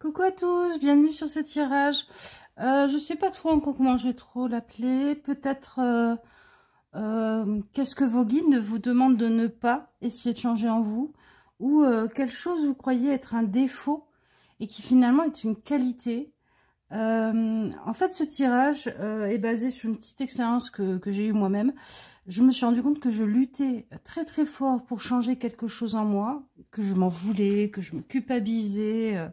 Coucou à tous, bienvenue sur ce tirage. Je sais pas trop encore comment je vais trop l'appeler. Peut-être qu'est-ce que vos guides vous demandent de ne pas essayer de changer en vous, ou quelle chose vous croyez être un défaut et qui finalement est une qualité. En fait, ce tirage est basé sur une petite expérience que j'ai eue moi-même. Je me suis rendu compte que je luttais très très fort pour changer quelque chose en moi, que je m'en voulais, que je me culpabilisais.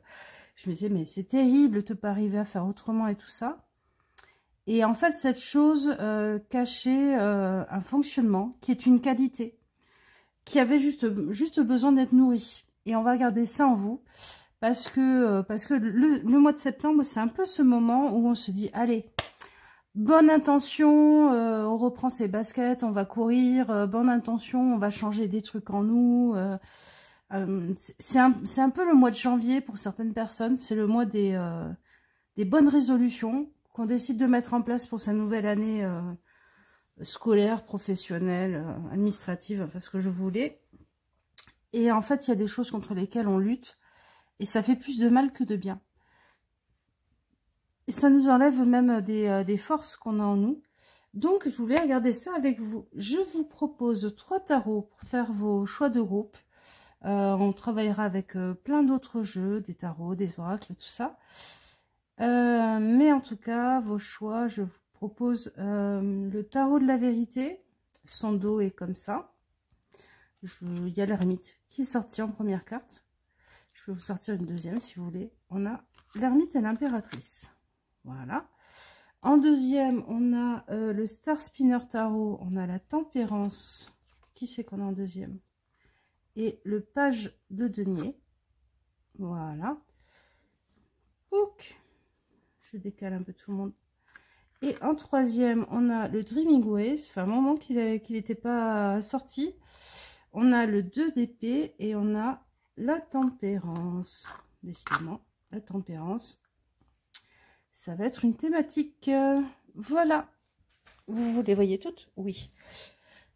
Je me disais, mais c'est terrible de pas arriver à faire autrement et tout ça. Et en fait, cette chose cachait un fonctionnement qui est une qualité, qui avait juste besoin d'être nourrie. Et on va garder ça en vous. Parce que le mois de septembre, c'est un peu ce moment où on se dit, allez, bonne intention, on reprend ses baskets, on va courir, bonne intention, on va changer des trucs en nous. C'est un peu le mois de janvier pour certaines personnes, c'est le mois des bonnes résolutions qu'on décide de mettre en place pour sa nouvelle année scolaire, professionnelle, administrative, enfin ce que je voulais. Et en fait, il y a des choses contre lesquelles on lutte. Et ça fait plus de mal que de bien. Et ça nous enlève même des forces qu'on a en nous. Donc, je voulais regarder ça avec vous. Je vous propose 3 tarots pour faire vos choix de groupe. On travaillera avec plein d'autres jeux, des tarots, des oracles, tout ça. Mais en tout cas, vos choix, je vous propose le tarot de la vérité. Son dos est comme ça. Il y a l'ermite qui est sorti en première carte. Je peux vous sortir une deuxième si vous voulez. On a l'ermite et l'impératrice. Voilà. En deuxième, on a le Star Spinner Tarot. On a la tempérance. Qui c'est qu'on a en deuxième? Et le page de denier. Voilà. Ouc. Je décale un peu tout le monde. Et en troisième, on a le Dreaming Ways. Ça fait un moment qu'il n'était pas sorti. On a le 2 d'épée et on a la tempérance. Décidément, la tempérance. Ça va être une thématique. Voilà. Vous les voyez toutes? Oui.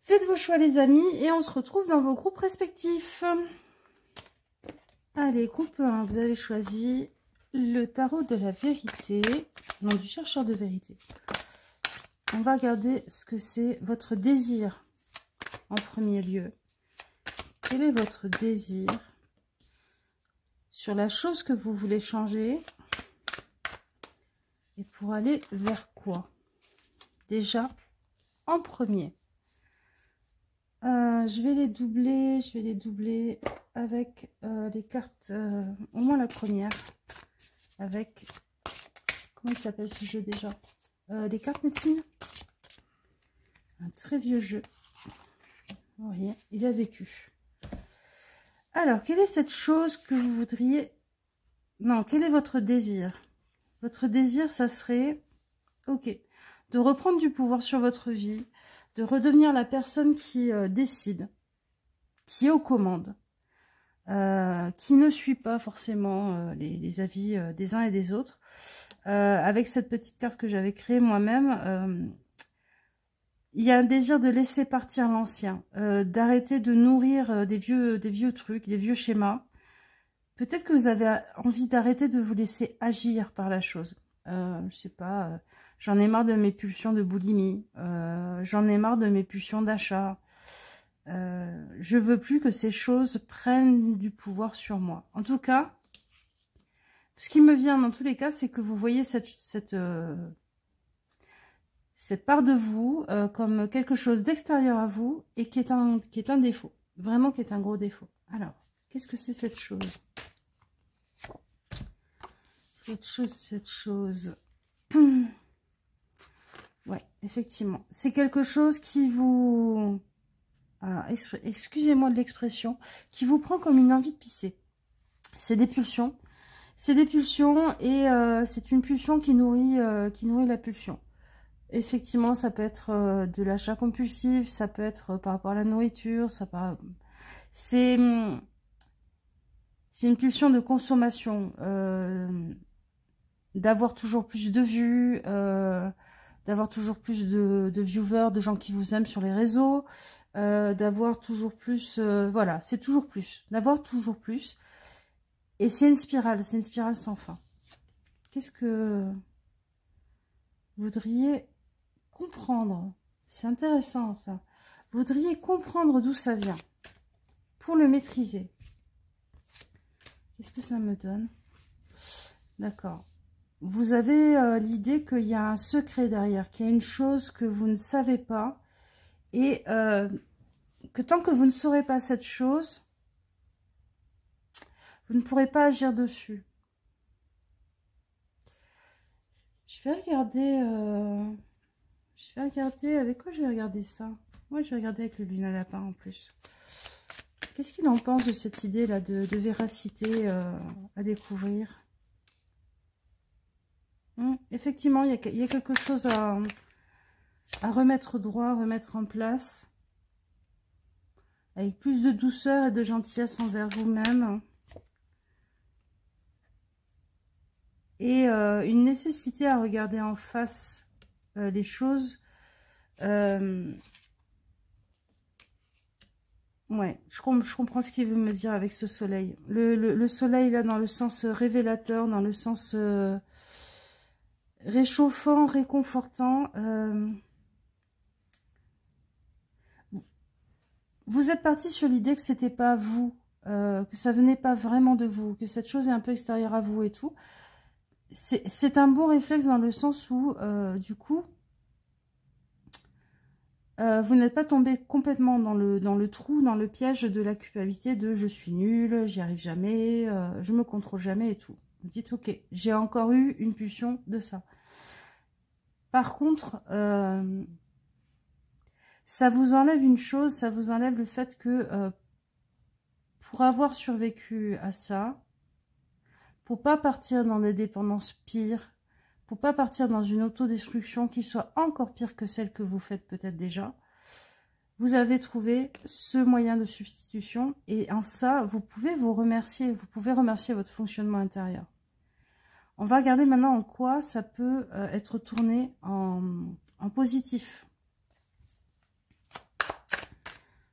Faites vos choix les amis et on se retrouve dans vos groupes respectifs. Allez, groupe 1, vous avez choisi le tarot de la vérité. Non, du chercheur de vérité. On va regarder ce que c'est votre désir en premier lieu. Quel est votre désir sur la chose que vous voulez changer et pour aller vers quoi? Déjà, en premier, je vais les doubler avec les cartes, au moins la première, avec, comment il s'appelle ce jeu déjà? Les cartes médecine. Un très vieux jeu. Vous voyez, il a vécu. Alors, quelle est cette chose que vous voudriez... Non, quel est votre désir? Votre désir, ça serait... Ok. De reprendre du pouvoir sur votre vie, de redevenir la personne qui décide, qui est aux commandes, qui ne suit pas forcément les avis des uns et des autres. Avec cette petite carte que j'avais créée moi-même... il y a un désir de laisser partir l'ancien, d'arrêter de nourrir des vieux trucs, des vieux schémas. Peut-être que vous avez envie d'arrêter de vous laisser agir par la chose. Je sais pas, j'en ai marre de mes pulsions de boulimie, j'en ai marre de mes pulsions d'achat. Je veux plus que ces choses prennent du pouvoir sur moi. En tout cas, ce qui me vient dans tous les cas, c'est que vous voyez cette part de vous comme quelque chose d'extérieur à vous et qui est un défaut. Vraiment qui est un gros défaut. Alors, qu'est-ce que c'est cette chose? Cette chose. Ouais, effectivement. C'est quelque chose qui vous... excusez-moi de l'expression. Qui vous prend comme une envie de pisser. C'est des pulsions. C'est des pulsions et c'est une pulsion qui nourrit la pulsion. Effectivement, ça peut être de l'achat compulsif, ça peut être par rapport à la nourriture, c'est une pulsion de consommation, d'avoir toujours plus de vues, d'avoir toujours plus de viewers, de gens qui vous aiment sur les réseaux, d'avoir toujours plus, voilà, c'est toujours plus, d'avoir toujours plus. Et c'est une spirale sans fin. Qu'est-ce que vous voudriez comprendre? C'est intéressant ça. Vous voudriez comprendre d'où ça vient pour le maîtriser. Qu'est-ce que ça me donne? D'accord. Vous avez l'idée qu'il y a un secret derrière, qu'il y a une chose que vous ne savez pas et que tant que vous ne saurez pas cette chose, vous ne pourrez pas agir dessus. Je vais regarder avec quoi je vais regarder ça. Moi, je vais regarder avec le Luna Lapin en plus. Qu'est-ce qu'il en pense de cette idée-là de véracité à découvrir? Effectivement, il y a quelque chose à remettre droit, remettre en place. Avec plus de douceur et de gentillesse envers vous-même. Et une nécessité à regarder en face les choses. Ouais, je comprends ce qu'il veut me dire avec ce soleil. Le soleil, là, dans le sens révélateur, dans le sens réchauffant, réconfortant. Vous êtes parti sur l'idée que c'était pas vous, que ça venait pas vraiment de vous, que cette chose est un peu extérieure à vous et tout. C'est un bon réflexe dans le sens où, du coup, vous n'êtes pas tombé complètement dans le trou, dans le piège de la culpabilité de je suis nulle, j'y arrive jamais, je me contrôle jamais et tout. Vous dites ok, j'ai encore eu une pulsion de ça. Par contre, ça vous enlève une chose, ça vous enlève le fait que pour avoir survécu à ça, pour pas partir dans des dépendances pires, pour pas partir dans une autodestruction qui soit encore pire que celle que vous faites peut-être déjà, vous avez trouvé ce moyen de substitution et en ça, vous pouvez vous remercier, vous pouvez remercier votre fonctionnement intérieur. On va regarder maintenant en quoi ça peut être tourné en positif.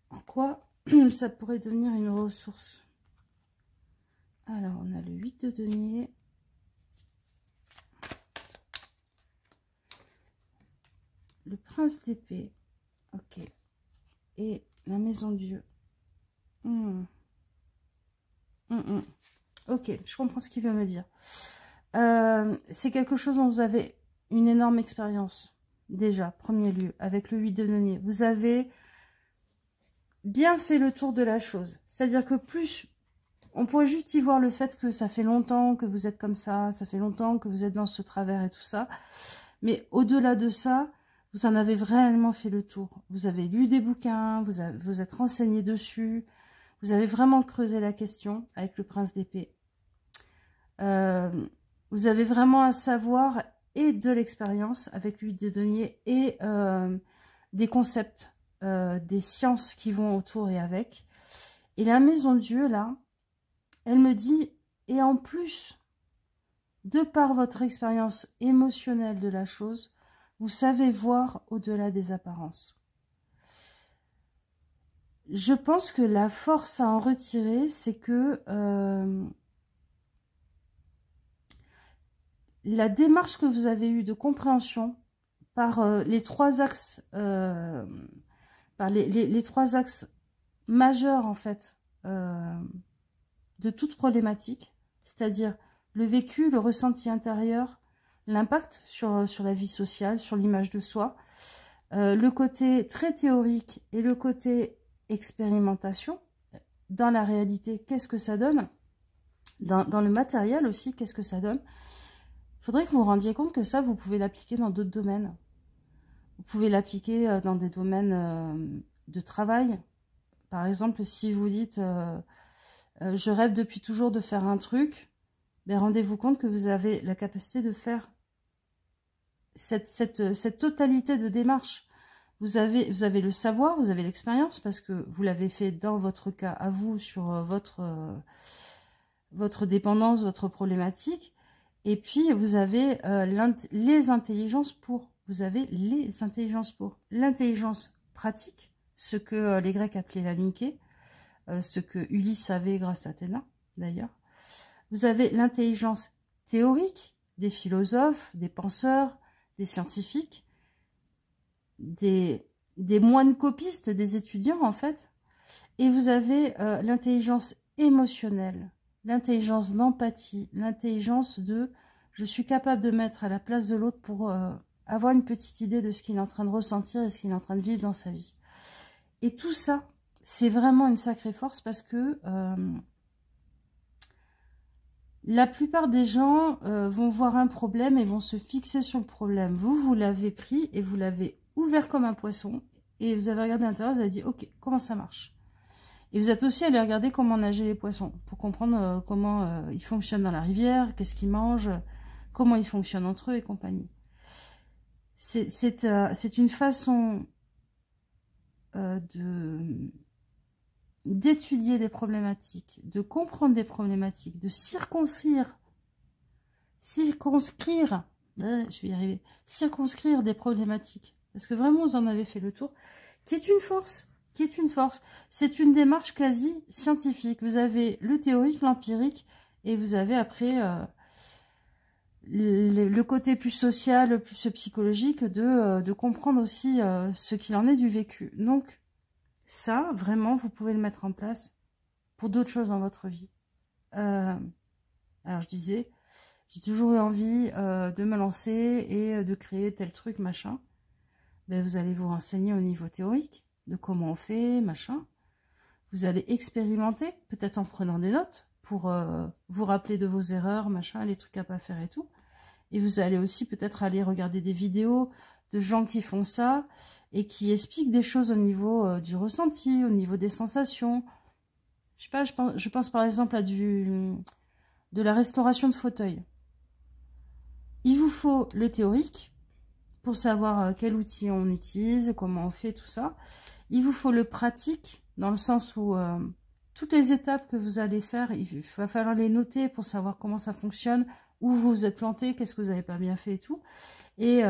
En quoi ça pourrait devenir une ressource. Alors, on a le 8 de denier. Le prince d'épée. Ok. Et la maison Dieu. Ok, je comprends ce qu'il veut me dire. C'est quelque chose dont vous avez une énorme expérience. Déjà, premier lieu, avec le 8 de denier. Vous avez bien fait le tour de la chose. C'est-à-dire que plus... On pourrait juste y voir le fait que ça fait longtemps que vous êtes comme ça fait longtemps que vous êtes dans ce travers et tout ça. Mais au-delà de ça, vous en avez réellement fait le tour. Vous avez lu des bouquins, vous êtes renseigné dessus, vous avez vraiment creusé la question avec le prince d'épée. Vous avez vraiment un savoir et de l'expérience avec l'huile de denier et des concepts, des sciences qui vont autour et avec. Et la maison Dieu, là, elle me dit, et en plus, de par votre expérience émotionnelle de la chose, vous savez voir au-delà des apparences. Je pense que la force à en retirer, c'est que la démarche que vous avez eue de compréhension par les trois axes, les trois axes majeurs en fait, de toute problématique, c'est-à-dire le vécu, le ressenti intérieur, l'impact sur la vie sociale, sur l'image de soi, le côté très théorique et le côté expérimentation, dans la réalité, qu'est-ce que ça donne, dans le matériel aussi, qu'est-ce que ça donne. Il faudrait que vous vous rendiez compte que ça, vous pouvez l'appliquer dans d'autres domaines. Vous pouvez l'appliquer dans des domaines de travail. Par exemple, si vous dites... je rêve depuis toujours de faire un truc, ben rendez-vous compte que vous avez la capacité de faire cette totalité de démarche. Vous avez le savoir, vous avez l'expérience, parce que vous l'avez fait dans votre cas à vous, sur votre dépendance, votre problématique, et puis vous avez les intelligences pour. Vous avez les intelligences pour. L'intelligence pratique, ce que les Grecs appelaient la Nike, ce que Ulysse avait grâce à Athéna, d'ailleurs. Vous avez l'intelligence théorique des philosophes, des penseurs, des scientifiques, des moines copistes, des étudiants en fait. Et vous avez l'intelligence émotionnelle, l'intelligence d'empathie, l'intelligence de je suis capable de mettre à la place de l'autre pour avoir une petite idée de ce qu'il est en train de ressentir et ce qu'il est en train de vivre dans sa vie. Et tout ça, c'est vraiment une sacrée force parce que la plupart des gens vont voir un problème et vont se fixer sur le problème. Vous l'avez pris et vous l'avez ouvert comme un poisson et vous avez regardé à l'intérieur, vous avez dit ok, comment ça marche? Et vous êtes aussi allé regarder comment nager les poissons pour comprendre comment ils fonctionnent dans la rivière, qu'est-ce qu'ils mangent, comment ils fonctionnent entre eux et compagnie. C'est une façon d'étudier des problématiques, de comprendre des problématiques, de circonscrire, je vais y arriver, circonscrire des problématiques, parce que vraiment vous en avez fait le tour, qui est une force, c'est une démarche quasi scientifique. Vous avez le théorique, l'empirique, et vous avez après le côté plus social, plus psychologique, de comprendre aussi ce qu'il en est du vécu. Donc, ça, vraiment, vous pouvez le mettre en place pour d'autres choses dans votre vie. Alors, je disais, j'ai toujours eu envie de me lancer et de créer tel truc, machin. Ben, vous allez vous renseigner au niveau théorique, de comment on fait, machin. Vous allez expérimenter, peut-être en prenant des notes, pour vous rappeler de vos erreurs, machin, les trucs à pas faire et tout. Et vous allez aussi peut-être aller regarder des vidéos de gens qui font ça et qui expliquent des choses au niveau du ressenti, au niveau des sensations. Je sais pas, je pense par exemple à de la restauration de fauteuils. Il vous faut le théorique pour savoir quel outil on utilise, comment on fait tout ça. Il vous faut le pratique dans le sens où toutes les étapes que vous allez faire, il va falloir les noter pour savoir comment ça fonctionne, où vous vous êtes planté, qu'est-ce que vous n'avez pas bien fait et tout. Et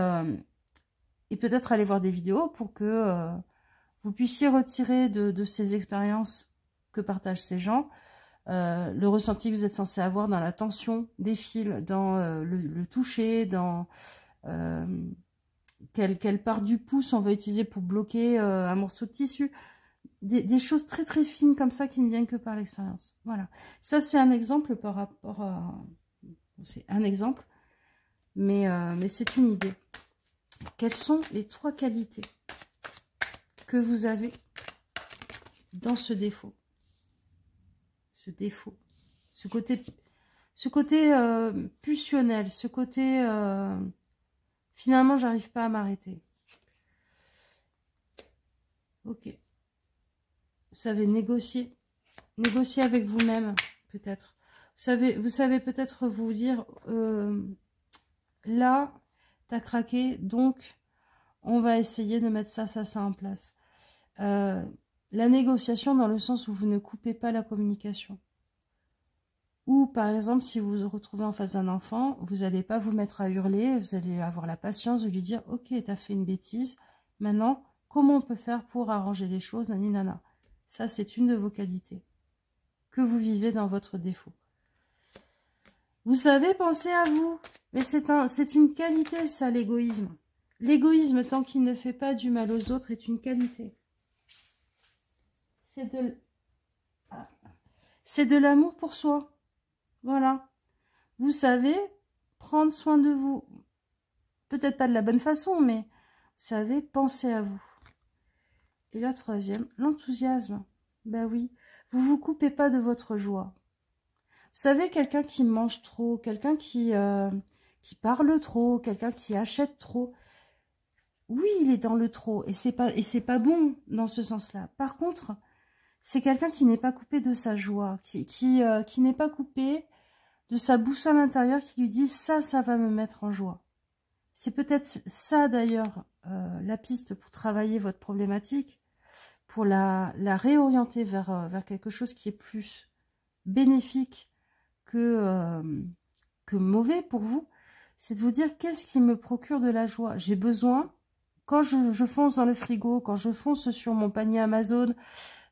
peut-être aller voir des vidéos pour que vous puissiez retirer de ces expériences que partagent ces gens, le ressenti que vous êtes censé avoir dans la tension des fils, dans le toucher, dans quelle part du pouce on va utiliser pour bloquer un morceau de tissu. Des choses très très fines comme ça qui ne viennent que par l'expérience. Voilà. Ça c'est un exemple par rapport à... C'est un exemple, mais c'est une idée. Quelles sont les 3 qualités que vous avez dans ce défaut? Ce défaut. Ce côté pulsionnel, ce côté... finalement, j'arrive pas à m'arrêter. Ok. Vous savez négocier. Négocier avec vous-même, peut-être. Vous savez peut-être vous dire, là, t'as craqué, donc on va essayer de mettre ça en place. La négociation dans le sens où vous ne coupez pas la communication. Ou par exemple, si vous vous retrouvez en face d'un enfant, vous n'allez pas vous mettre à hurler, vous allez avoir la patience de lui dire « Ok, t'as fait une bêtise, maintenant, comment on peut faire pour arranger les choses, nani nana ?» Ça, c'est une de vos qualités que vous vivez dans votre défaut. Vous savez penser à vous, mais c'est une qualité, ça, l'égoïsme. L'égoïsme, tant qu'il ne fait pas du mal aux autres, est une qualité. C'est de l'amour pour soi. Voilà. Vous savez prendre soin de vous. Peut-être pas de la bonne façon, mais vous savez penser à vous. Et la 3e, l'enthousiasme. Ben oui, vous vous coupez pas de votre joie. Vous savez, quelqu'un qui mange trop, quelqu'un qui parle trop, quelqu'un qui achète trop. Oui, il est dans le trop et c'est pas bon dans ce sens-là. Par contre, c'est quelqu'un qui n'est pas coupé de sa joie, qui n'est pas coupé de sa boussole intérieure qui lui dit ça va me mettre en joie. C'est peut-être ça d'ailleurs la piste pour travailler votre problématique, pour la réorienter vers quelque chose qui est plus bénéfique que mauvais pour vous. C'est de vous dire qu'est-ce qui me procure de la joie. J'ai besoin, quand je fonce dans le frigo, quand je fonce sur mon panier Amazon,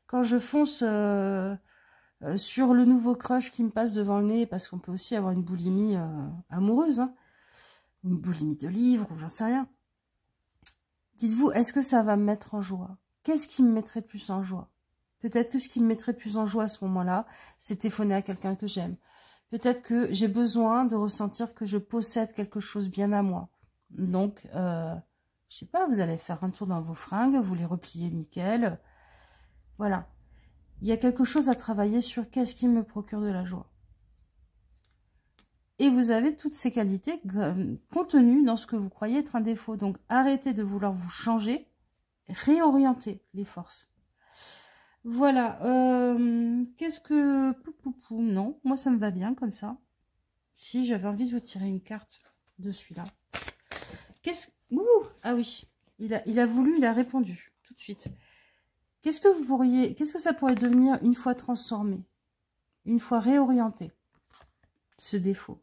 quand je fonce sur le nouveau crush qui me passe devant le nez, parce qu'on peut aussi avoir une boulimie amoureuse, hein, une boulimie de livres, ou j'en sais rien. Dites-vous, est-ce que ça va me mettre en joie? Qu'est-ce qui me mettrait plus en joie? Peut-être que ce qui me mettrait plus en joie à ce moment-là, c'est téléphoner à quelqu'un que j'aime. Peut-être que j'ai besoin de ressentir que je possède quelque chose bien à moi. Donc, je sais pas, vous allez faire un tour dans vos fringues, vous les repliez nickel. Voilà. Il y a quelque chose à travailler sur qu'est-ce qui me procure de la joie. Et vous avez toutes ces qualités contenues dans ce que vous croyez être un défaut. Donc, arrêtez de vouloir vous changer, réorientez les forces. Voilà. Qu'est-ce que... Non, moi ça me va bien comme ça. Si, j'avais envie de vous tirer une carte de celui-là. Qu'est-ce... Ah oui, il a voulu, il a répondu tout de suite. Qu'est-ce que ça pourrait devenir une fois transformé, une fois réorienté, ce défaut?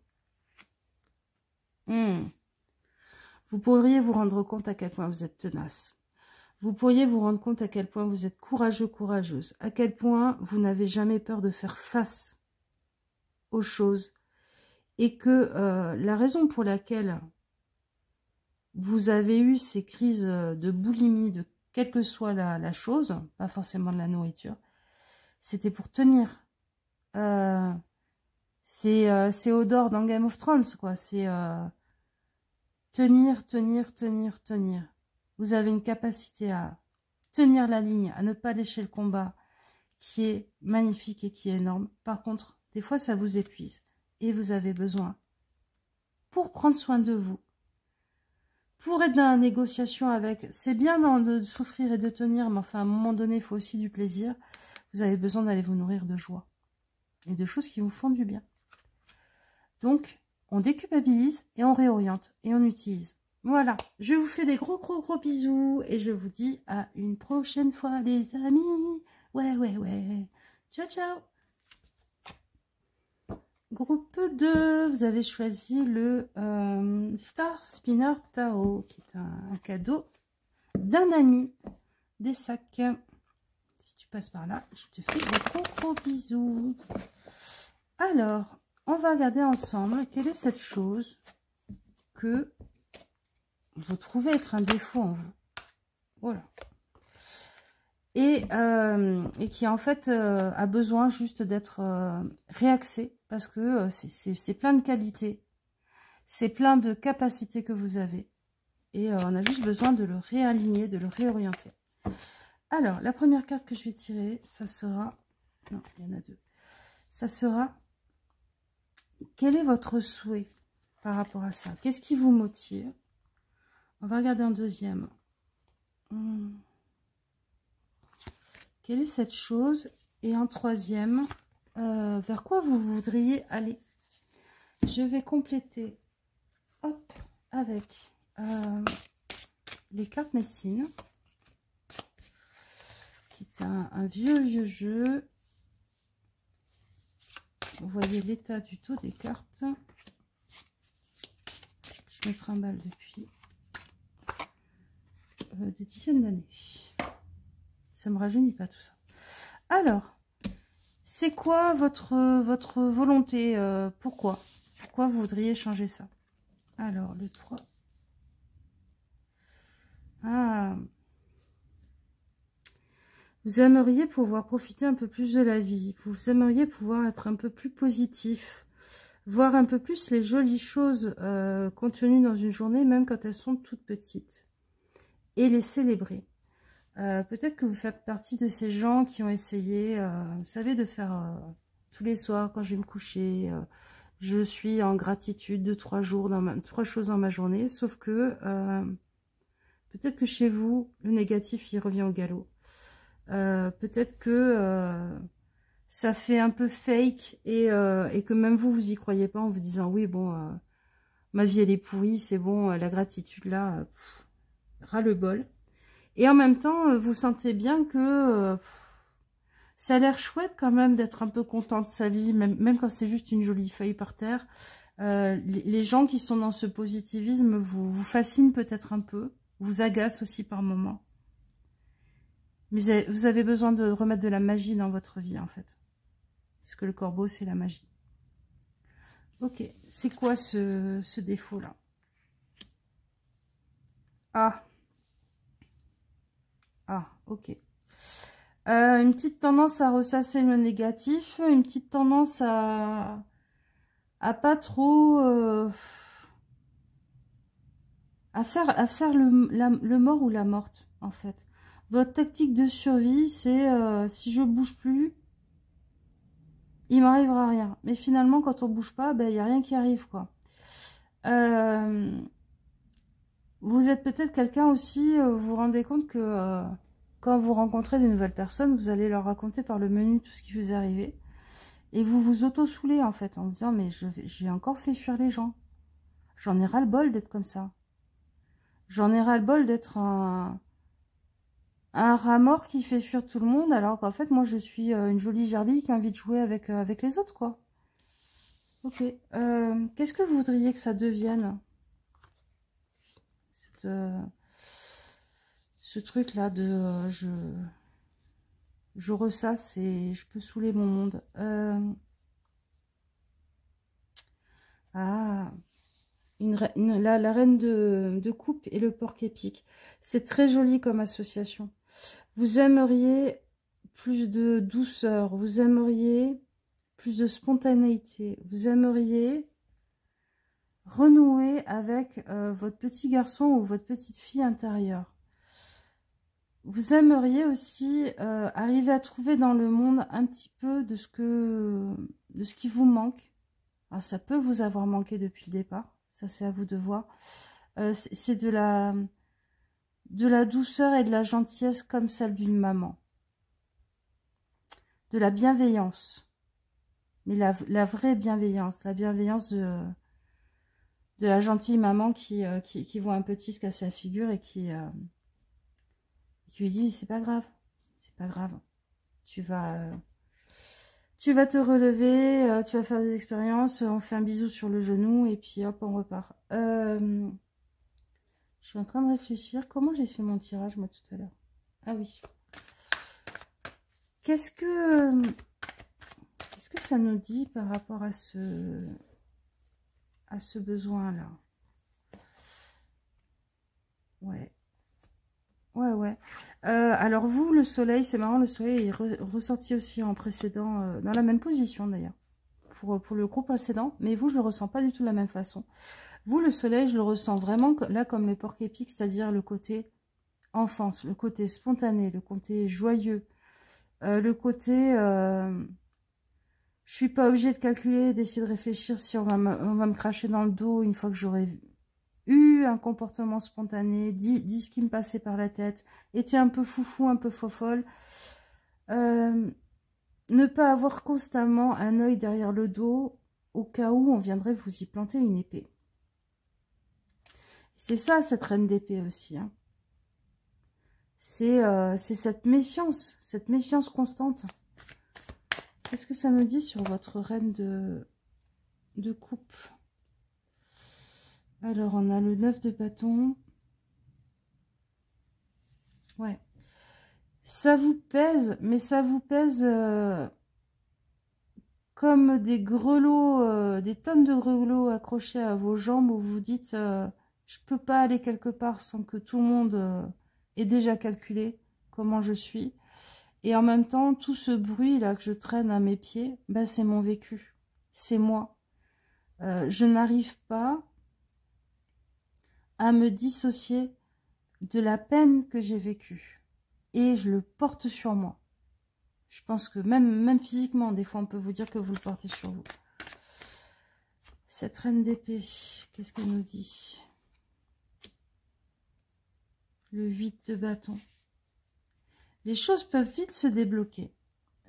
Vous pourriez vous rendre compte à quel point vous êtes tenace. Vous pourriez vous rendre compte à quel point vous êtes courageux, courageuse. À quel point vous n'avez jamais peur de faire face aux choses. Et que la raison pour laquelle vous avez eu ces crises de boulimie, de quelle que soit la chose, pas forcément de la nourriture, c'était pour tenir. C'est Hodor dans Game of Thrones, quoi. C'est tenir, tenir, tenir, tenir. Vous avez une capacité à tenir la ligne, à ne pas lécher le combat, qui est magnifique et qui est énorme. Par contre, des fois, ça vous épuise. Et vous avez besoin, pour prendre soin de vous, pour être dans la négociation avec... C'est bien de souffrir et de tenir, mais enfin, à un moment donné, il faut aussi du plaisir. Vous avez besoin d'aller vous nourrir de joie. Et de choses qui vous font du bien. Donc, on déculpabilise et on réoriente. Et on utilise. Voilà. Je vous fais des gros bisous. Et je vous dis à une prochaine fois, les amis. Ouais. Ciao, ciao. Groupe 2, vous avez choisi le Star Spinner Tarot, qui est un cadeau d'un ami, des sacs. Si tu passes par là, je te fais des gros bisous. Alors, on va regarder ensemble quelle est cette chose que vous trouvez être un défaut en vous. Voilà. Et qui en fait a besoin juste d'être réaxé parce que c'est plein de qualités, c'est plein de capacités que vous avez et on a juste besoin de le réaligner, de le réorienter. Alors, la première carte que je vais tirer, ça sera... Non, il y en a deux. Ça sera... Quel est votre souhait par rapport à ça? Qu'est-ce qui vous motive? On va regarder en deuxième. Quelle est cette chose? Et en troisième, vers quoi vous voudriez aller? Je vais compléter hop, avec les cartes médecine, qui est un vieux jeu. Vous voyez l'état du dos des cartes. Je me trimballe depuis des dizaines d'années. Ça me rajeunit pas tout ça. Alors, c'est quoi votre volonté? Pourquoi vous voudriez changer ça? Alors, le 3. Ah. Vous aimeriez pouvoir profiter un peu plus de la vie. Vous aimeriez pouvoir être un peu plus positif. Voir un peu plus les jolies choses contenues dans une journée, même quand elles sont toutes petites. Et les célébrer. Peut-être que vous faites partie de ces gens qui ont essayé, vous savez, de faire tous les soirs quand je vais me coucher, je suis en gratitude de 3 choses dans ma journée, sauf que peut-être que chez vous, le négatif, il revient au galop. Peut-être que ça fait un peu fake et que même vous y croyez pas en vous disant, oui, bon, ma vie, elle est pourrie, c'est bon, la gratitude, là, ras-le-bol. Et en même temps, vous sentez bien que ça a l'air chouette quand même d'être un peu content de sa vie, même quand c'est juste une jolie feuille par terre. Les gens qui sont dans ce positivisme vous fascinent peut-être un peu, vous agacent aussi par moments. Mais vous avez besoin de remettre de la magie dans votre vie en fait. Parce que le corbeau, c'est la magie. Ok, c'est quoi ce défaut-là? Ah. Ah, ok. Une petite tendance à ressasser le négatif, une petite tendance à pas trop... à faire le mort ou la morte, en fait. Votre tactique de survie, c'est si je bouge plus, il m'arrivera rien. Mais finalement, quand on bouge pas, ben, il n'y a rien qui arrive, quoi. Vous êtes peut-être quelqu'un aussi, vous vous rendez compte que quand vous rencontrez des nouvelles personnes, vous allez leur raconter par le menu tout ce qui vous est arrivé. Et vous vous auto-soulez, en fait, en vous disant, mais j'ai encore fait fuir les gens. J'en ai ras-le-bol d'être comme ça. J'en ai ras-le-bol d'être un rat mort qui fait fuir tout le monde, alors qu'en fait, moi, je suis une jolie gerbille qui a envie de jouer avec les autres, quoi. Ok. Qu'est-ce que vous voudriez que ça devienne ce truc-là de je ressasse et je peux saouler mon monde. Ah, la reine de coupe et le porc épique. C'est très joli comme association. Vous aimeriez plus de douceur, vous aimeriez plus de spontanéité, vous aimeriez renouer avec votre petit garçon ou votre petite fille intérieure. Vous aimeriez aussi arriver à trouver dans le monde un petit peu de ce qui vous manque. Alors, ça peut vous avoir manqué depuis le départ, ça c'est à vous de voir. C'est de la douceur et de la gentillesse comme celle d'une maman. De la bienveillance. Mais la vraie bienveillance, la bienveillance de la gentille maman qui voit un petit se casser la figure et qui lui dit c'est pas grave, tu vas te relever, tu vas faire des expériences, on fait un bisou sur le genou et puis hop on repart. Je suis en train de réfléchir, comment j'ai fait mon tirage moi tout à l'heure? Ah oui. Qu'est-ce que ça nous dit par rapport à ce besoin là? Ouais. Alors vous, le soleil, c'est marrant, le soleil est ressorti aussi en précédent, dans la même position d'ailleurs, pour le groupe précédent, mais vous, je le ressens pas du tout de la même façon. Vous, le soleil, je le ressens vraiment là comme le porc épic, c'est-à-dire le côté enfance, le côté spontané, le côté joyeux, le côté... je suis pas obligée de calculer, d'essayer de réfléchir si on va me cracher dans le dos une fois que j'aurai eu un comportement spontané, dit ce qui me passait par la tête, était un peu foufou, un peu fofolle. Ne pas avoir constamment un œil derrière le dos au cas où on viendrait vous y planter une épée. C'est ça, cette reine d'épée aussi. Hein. C'est cette méfiance constante. Qu'est-ce que ça nous dit sur votre reine de coupe? Alors, on a le 9 de bâton. Ouais. Ça vous pèse, mais ça vous pèse comme des grelots, des tonnes de grelots accrochés à vos jambes où vous dites je peux pas aller quelque part sans que tout le monde ait déjà calculé comment je suis. Et en même temps, tout ce bruit-là que je traîne à mes pieds, ben, c'est mon vécu. C'est moi. Je n'arrive pas à me dissocier de la peine que j'ai vécue. Et je le porte sur moi. Je pense que même physiquement, des fois, on peut vous dire que vous le portez sur vous. Cette reine d'épée, qu'est-ce qu'elle nous dit? Le 8 de bâton. Les choses peuvent vite se débloquer.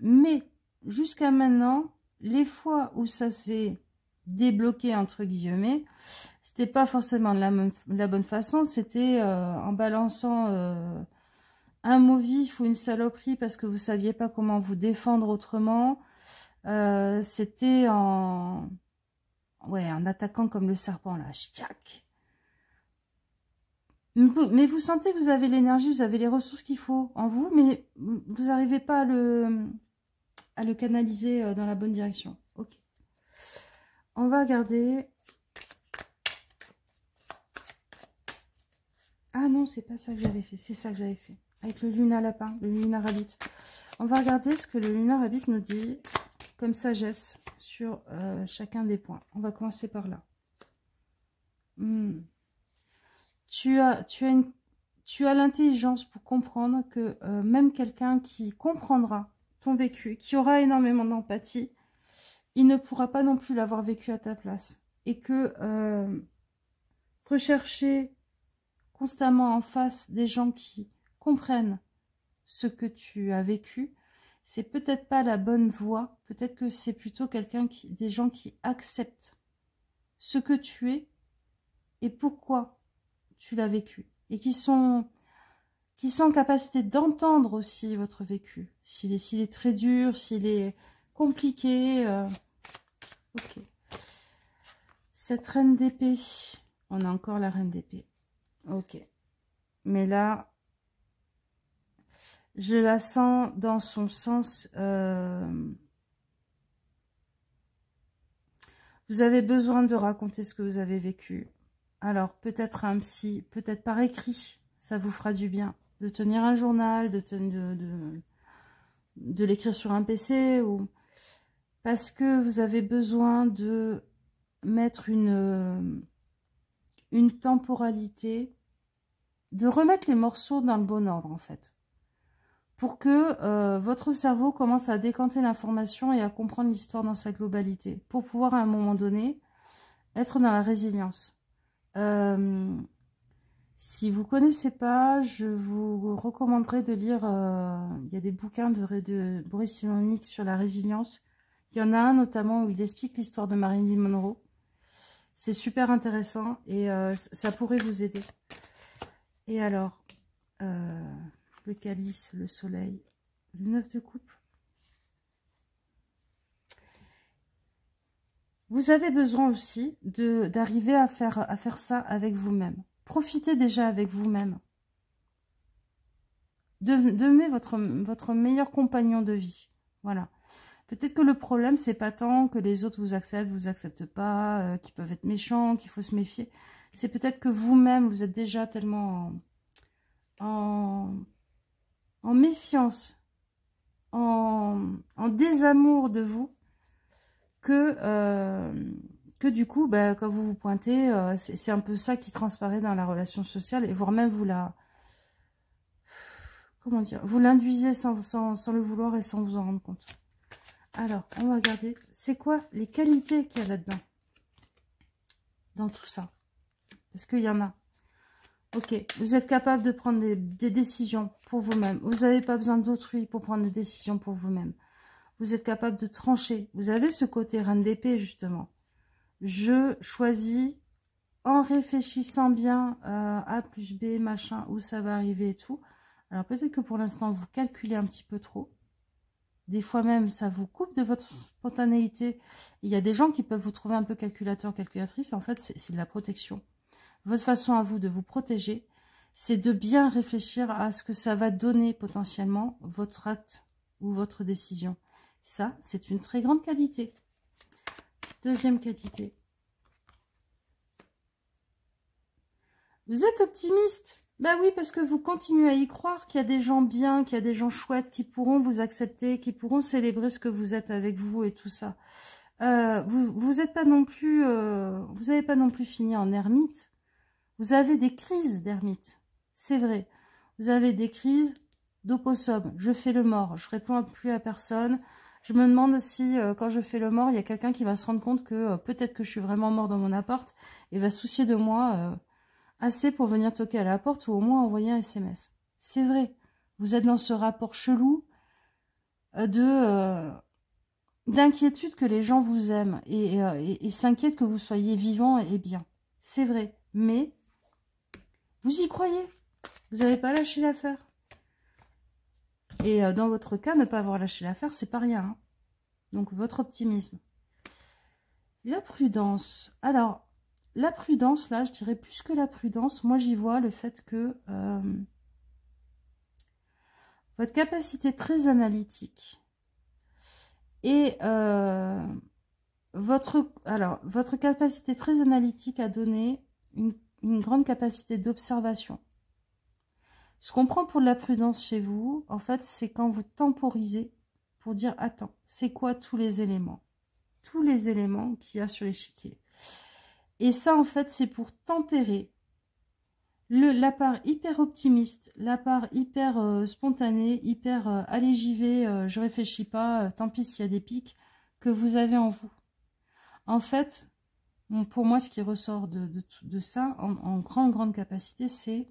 Mais jusqu'à maintenant, les fois où ça s'est débloqué, entre guillemets, c'était pas forcément de la bonne façon. C'était en balançant un mot vif ou une saloperie parce que vous saviez pas comment vous défendre autrement. C'était en attaquant comme le serpent, là. Ch'tiac. Mais vous sentez que vous avez l'énergie, vous avez les ressources qu'il faut en vous, mais vous n'arrivez pas à le canaliser dans la bonne direction. Ok. On va regarder. Ah non, c'est pas ça que j'avais fait. C'est ça que j'avais fait. Avec le Luna Lapin, le Luna Rabbit. On va regarder ce que le Luna Rabbit nous dit comme sagesse sur chacun des points. On va commencer par là. Tu as l'intelligence pour comprendre que même quelqu'un qui comprendra ton vécu, qui aura énormément d'empathie, il ne pourra pas non plus l'avoir vécu à ta place. Et que rechercher constamment en face des gens qui comprennent ce que tu as vécu, c'est peut-être pas la bonne voie. Peut-être que c'est plutôt des gens qui acceptent ce que tu es et pourquoi tu l'as vécu. Et qui sont en capacité d'entendre aussi votre vécu. S'il est très dur, s'il est compliqué. Ok. Cette reine d'épée. On a encore la reine d'épée. Ok. Mais là, je la sens dans son sens. Vous avez besoin de raconter ce que vous avez vécu. Alors, peut-être un psy, peut-être par écrit. Ça vous fera du bien. De tenir un journal, de l'écrire sur un PC. Parce que vous avez besoin de mettre une temporalité, de remettre les morceaux dans le bon ordre, en fait. Pour que votre cerveau commence à décanter l'information et à comprendre l'histoire dans sa globalité. Pour pouvoir, à un moment donné, être dans la résilience. Si vous ne connaissez pas, je vous recommanderais de lire, il y a des bouquins de Boris Cyrulnik sur la résilience. Il y en a un notamment où il explique l'histoire de Marilyn Monroe. C'est super intéressant et ça pourrait vous aider. Et alors, le calice, le soleil, le 9 de coupe. Vous avez besoin aussi d'arriver à faire ça avec vous-même. Profitez déjà avec vous-même. Devenez votre meilleur compagnon de vie. Voilà. Peut-être que le problème, c'est pas tant que les autres vous acceptent pas, qu'ils peuvent être méchants, qu'il faut se méfier. C'est peut-être que vous-même, vous êtes déjà tellement en méfiance, en désamour de vous, que du coup, bah, quand vous vous pointez, c'est un peu ça qui transparaît dans la relation sociale, et voire même vous vous l'induisez sans le vouloir et sans vous en rendre compte. Alors, on va regarder, c'est quoi les qualités qu'il y a là-dedans, dans tout ça, parce qu'il y en a. Ok, vous êtes capable de prendre des décisions pour vous-même, vous n'avez pas besoin d'autrui pour prendre des décisions pour vous-même. Vous êtes capable de trancher. Vous avez ce côté reine d'épée, justement. Je choisis en réfléchissant bien A plus B, machin, où ça va arriver et tout. Alors, peut-être que pour l'instant, vous calculez un petit peu trop. Des fois même, ça vous coupe de votre spontanéité. Il y a des gens qui peuvent vous trouver un peu calculateur, calculatrice. En fait, c'est de la protection. Votre façon à vous de vous protéger, c'est de bien réfléchir à ce que ça va donner potentiellement votre acte ou votre décision. Ça, c'est une très grande qualité. Deuxième qualité. Vous êtes optimiste. Ben oui, parce que vous continuez à y croire qu'il y a des gens bien, qu'il y a des gens chouettes qui pourront vous accepter, qui pourront célébrer ce que vous êtes avec vous et tout ça. Vous n'êtes pas non plus, vous n'avez pas non plus fini en ermite. Vous avez des crises d'ermite. C'est vrai. Vous avez des crises d'opossum. Je fais le mort. Je réponds plus à personne. Je me demande si, quand je fais le mort, il y a quelqu'un qui va se rendre compte que peut-être que je suis vraiment mort dans mon appart et va se soucier de moi assez pour venir toquer à la porte ou au moins envoyer un SMS. C'est vrai. Vous êtes dans ce rapport chelou d'inquiétude que les gens vous aiment et s'inquiètent que vous soyez vivant et bien. C'est vrai. Mais vous y croyez. Vous n'avez pas lâché l'affaire. Et dans votre cas, ne pas avoir lâché l'affaire, c'est pas rien. Hein. Donc, votre optimisme. La prudence. Alors, la prudence, là, je dirais plus que la prudence. Moi, j'y vois le fait que votre capacité très analytique Et votre capacité très analytique à donner une grande capacité d'observation. Ce qu'on prend pour de la prudence chez vous, en fait, c'est quand vous temporisez pour dire, attends, c'est quoi tous les éléments qu'il y a sur l'échiquier. Et ça, en fait, c'est pour tempérer la part hyper optimiste, la part hyper spontanée, hyper allez j'y vais, je réfléchis pas, tant pis s'il y a des pics, que vous avez en vous. En fait, pour moi, ce qui ressort de ça, en grande capacité, c'est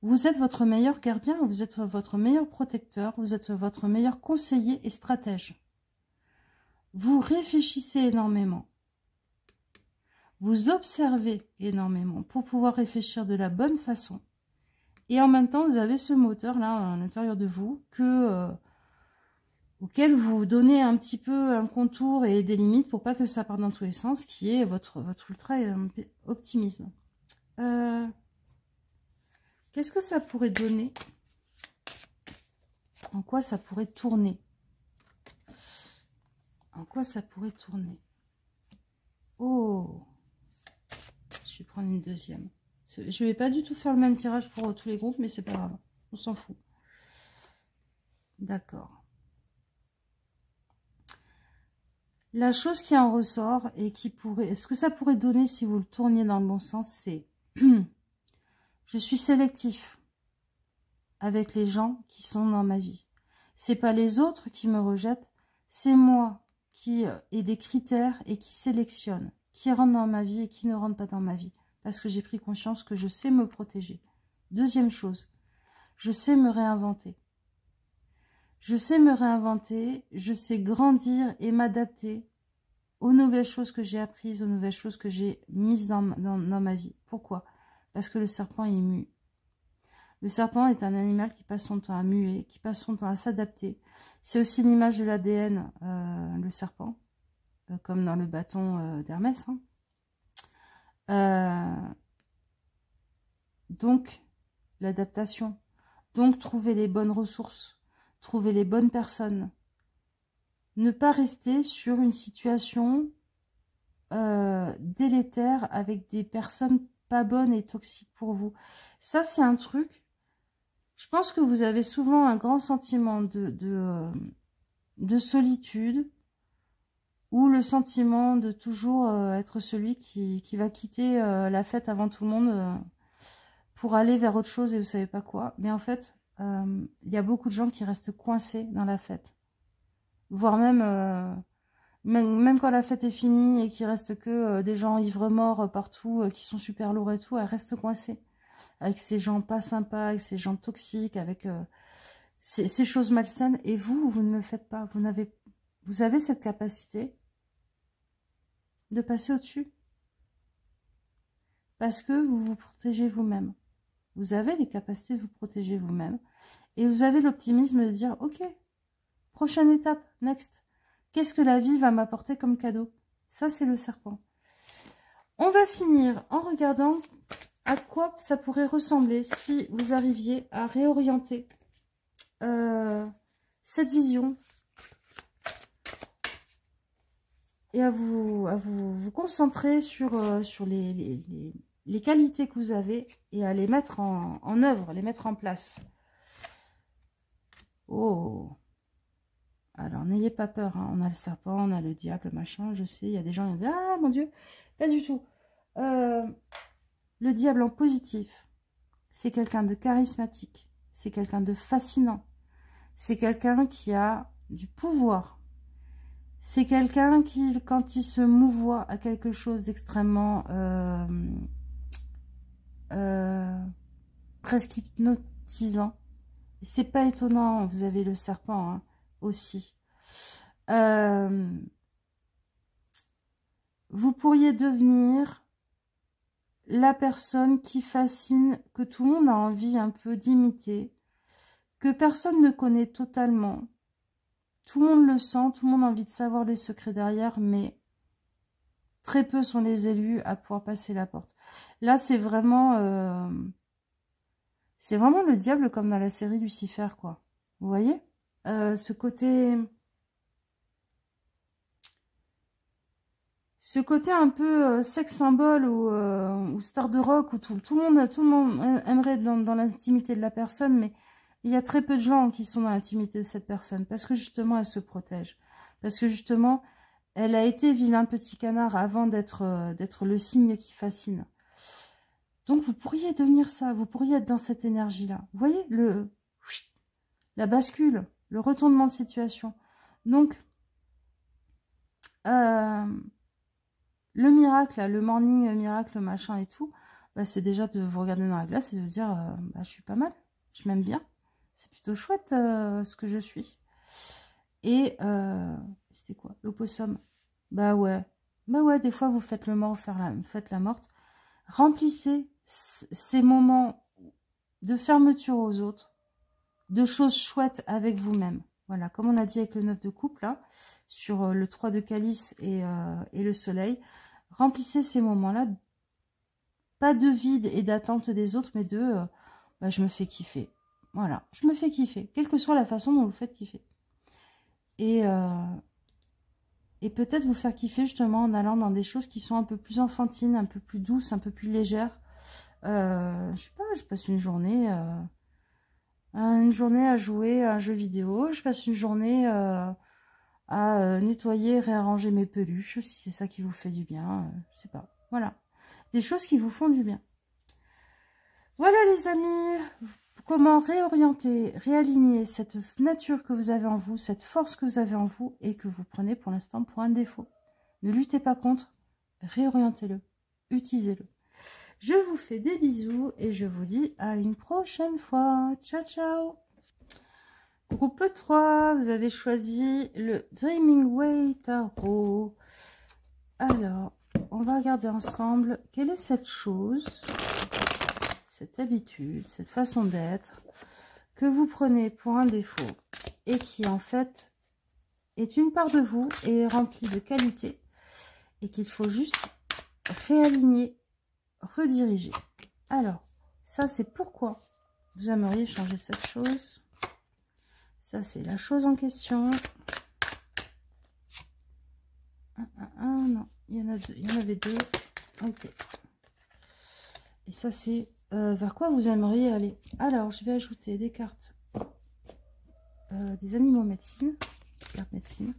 vous êtes votre meilleur gardien, vous êtes votre meilleur protecteur, vous êtes votre meilleur conseiller et stratège. Vous réfléchissez énormément. Vous observez énormément pour pouvoir réfléchir de la bonne façon. Et en même temps, vous avez ce moteur-là à l'intérieur de vous auquel vous donnez un petit peu un contour et des limites pour pas que ça parte dans tous les sens, qui est votre ultra optimisme. Qu'est-ce que ça pourrait donner? En quoi ça pourrait tourner? En quoi ça pourrait tourner? Oh! Je vais prendre une deuxième. Je vais pas du tout faire le même tirage pour tous les groupes, mais c'est pas grave. On s'en fout. D'accord. La chose qui en ressort et qui pourrait... Ce que ça pourrait donner si vous le tourniez dans le bon sens, c'est... je suis sélectif avec les gens qui sont dans ma vie. C'est pas les autres qui me rejettent, c'est moi qui ai des critères et qui sélectionne, qui rentre dans ma vie et qui ne rentre pas dans ma vie. Parce que j'ai pris conscience que je sais me protéger. Deuxième chose, je sais me réinventer. Je sais me réinventer, je sais grandir et m'adapter aux nouvelles choses que j'ai apprises, aux nouvelles choses que j'ai mises dans ma vie. Pourquoi? Parce que le serpent est mu. Le serpent est un animal qui passe son temps à muer, qui passe son temps à s'adapter. C'est aussi l'image de l'ADN, le serpent, comme dans le bâton d'Hermès. Donc, l'adaptation. Donc, trouver les bonnes ressources, trouver les bonnes personnes. Ne pas rester sur une situation délétère avec des personnes pas bonnes et toxiques pour vous. Ça, c'est un truc. Je pense que vous avez souvent un grand sentiment de solitude ou le sentiment de toujours être celui qui va quitter la fête avant tout le monde pour aller vers autre chose et vous savez pas quoi. Mais en fait, il y a beaucoup de gens qui restent coincés dans la fête. Voire même quand la fête est finie et qu'il reste que des gens ivres morts partout, qui sont super lourds et tout, elles restent coincées. Avec ces gens pas sympas, avec ces gens toxiques, avec ces choses malsaines. Et vous ne le faites pas. Vous avez cette capacité de passer au-dessus. Parce que vous vous protégez vous-même. Vous avez les capacités de vous protéger vous-même. Et vous avez l'optimisme de dire, ok, prochaine étape, next. Qu'est-ce que la vie va m'apporter comme cadeau? Ça, c'est le serpent. On va finir en regardant à quoi ça pourrait ressembler si vous arriviez à réorienter cette vision et à vous concentrer sur les qualités que vous avez et à les mettre en œuvre, les mettre en place. Oh! Alors, n'ayez pas peur, hein. On a le serpent, on a le diable, machin, je sais, il y a des gens qui disent « Ah, mon Dieu !» Pas du tout. Le diable en positif, c'est quelqu'un de charismatique, c'est quelqu'un de fascinant, c'est quelqu'un qui a du pouvoir, c'est quelqu'un qui, quand il se mouvoie, a quelque chose d'extrêmement presque hypnotisant. C'est pas étonnant, vous avez le serpent hein, aussi. Vous pourriez devenir la personne qui fascine, que tout le monde a envie un peu d'imiter, que personne ne connaît totalement. Tout le monde le sent, tout le monde a envie de savoir les secrets derrière, mais très peu sont les élus à pouvoir passer la porte. Là, c'est vraiment le diable comme dans la série Lucifer, quoi. Vous voyez ce côté ce côté un peu sex symbole ou star de rock, où tout le monde aimerait être dans l'intimité de la personne, mais il y a très peu de gens qui sont dans l'intimité de cette personne, parce que justement, elle se protège. Parce que justement, elle a été vilain petit canard avant d'être le cygne qui fascine. Donc, vous pourriez devenir ça, vous pourriez être dans cette énergie-là. Vous voyez, la bascule, le retournement de situation. Donc, le miracle, là, le morning miracle, machin et tout, bah, c'est déjà de vous regarder dans la glace et de vous dire, bah, je suis pas mal, je m'aime bien. C'est plutôt chouette ce que je suis. Et c'était quoi? L'opossum. Bah ouais. Bah ouais, des fois, vous faites le mort, faites la morte. Remplissez ces moments de fermeture aux autres, de choses chouettes avec vous-même. Voilà, comme on a dit avec le 9 de coupe, là, sur le 3 de calice et le soleil. Remplissez ces moments-là, pas de vide et d'attente des autres, mais de bah, je me fais kiffer. Voilà, je me fais kiffer, quelle que soit la façon dont vous faites kiffer. Et peut-être vous faire kiffer justement en allant dans des choses qui sont un peu plus enfantines, un peu plus douces, un peu plus légères. Je sais pas, je passe une journée à jouer à un jeu vidéo. Je passe une journée à nettoyer, réarranger mes peluches, si c'est ça qui vous fait du bien. Je sais pas. Voilà. Des choses qui vous font du bien. Voilà les amis, comment réorienter, réaligner cette nature que vous avez en vous, cette force que vous avez en vous et que vous prenez pour l'instant pour un défaut. Ne luttez pas contre, réorientez-le, utilisez-le. Je vous fais des bisous et je vous dis à une prochaine fois. Ciao, ciao. Groupe 3, vous avez choisi le Dreaming Way Tarot. Alors, on va regarder ensemble quelle est cette chose, cette habitude, cette façon d'être que vous prenez pour un défaut et qui en fait est une part de vous et est remplie de qualité et qu'il faut juste réaligner, rediriger. Alors, ça c'est pourquoi vous aimeriez changer cette chose. Ça c'est la chose en question. Non, il y en a deux, il y en avait deux. Ok. Et ça c'est vers quoi vous aimeriez aller. Alors, je vais ajouter des cartes, des animaux médecine, cartes médecine.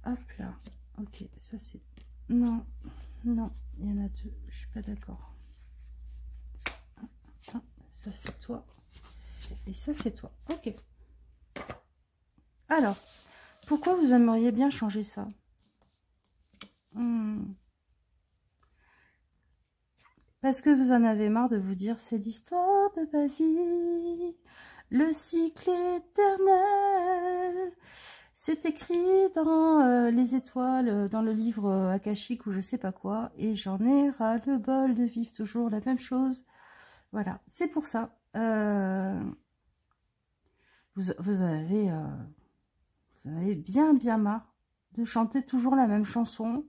Hop là. Ok, ça c'est... Non, non, il y en a deux, je suis pas d'accord. Ça c'est toi. Et ça c'est toi. Ok. Alors, pourquoi vous aimeriez bien changer ça? Parce que vous en avez marre de vous dire c'est l'histoire de ma vie, le cycle éternel. C'est écrit dans les étoiles, dans le livre akashique ou je sais pas quoi, et j'en ai ras le bol de vivre toujours la même chose. Voilà, c'est pour ça. Vous en avez bien marre de chanter toujours la même chanson,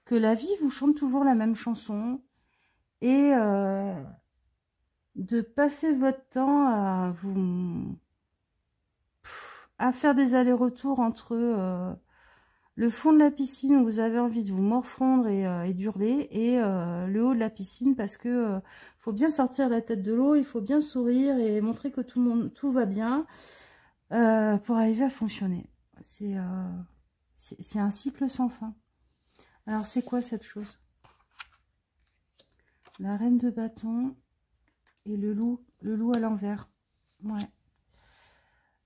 que la vie vous chante toujours la même chanson, et de passer votre temps à faire des allers-retours entre le fond de la piscine où vous avez envie de vous morfondre et d'hurler et le haut de la piscine parce que faut bien sortir la tête de l'eau, il faut bien sourire et montrer que tout va bien pour arriver à fonctionner. C'est un cycle sans fin. Alors c'est quoi cette chose? La reine de bâton et le loup à l'envers. Ouais.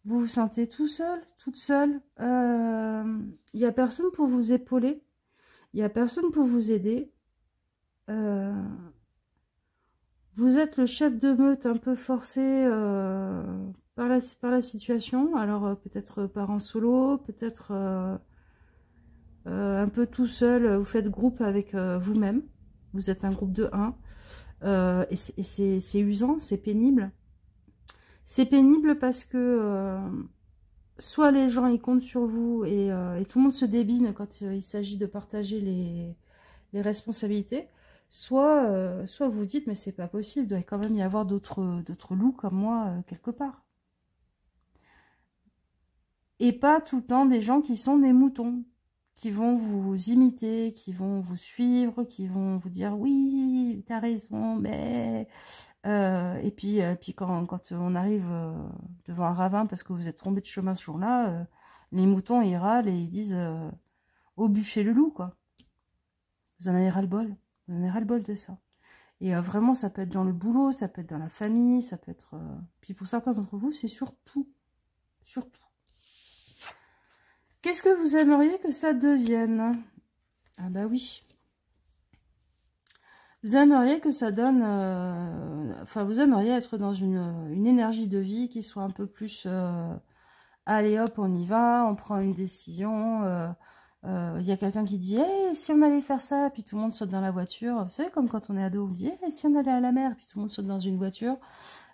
Vous vous sentez tout seul, toute seule. Il n'y a personne pour vous épauler. Il n'y a personne pour vous aider. Vous êtes le chef de meute un peu forcé par la situation. Alors peut-être parent solo, peut-être un peu tout seul. Vous faites groupe avec vous-même. Vous êtes un groupe de 1. Et c'est usant, c'est pénible. C'est pénible parce que soit les gens ils comptent sur vous et tout le monde se débine quand il s'agit de partager les responsabilités, soit vous dites mais c'est pas possible, il doit quand même y avoir d'autres loups comme moi quelque part. Et pas tout le temps des gens qui sont des moutons. qui vont vous imiter, qui vont vous suivre, qui vont vous dire oui, t'as raison, mais et puis quand on arrive devant un ravin parce que vous êtes tombé de chemin ce jour-là, les moutons ils râlent et ils disent au bûcher le loup, quoi. Vous en avez ras-le-bol, vous en avez ras-le-bol de ça. Et vraiment, ça peut être dans le boulot, ça peut être dans la famille, ça peut être... Puis pour certains d'entre vous, c'est surtout. Surtout. Qu'est-ce que vous aimeriez que ça devienne? Ah bah oui. Vous aimeriez que ça donne... Enfin, vous aimeriez être dans une énergie de vie qui soit un peu plus... allez hop, on y va, on prend une décision... y a quelqu'un qui dit hey, si on allait faire ça, puis tout le monde saute dans la voiture. Vous savez, comme quand on est ado, on dit hey, si on allait à la mer, puis tout le monde saute dans une voiture.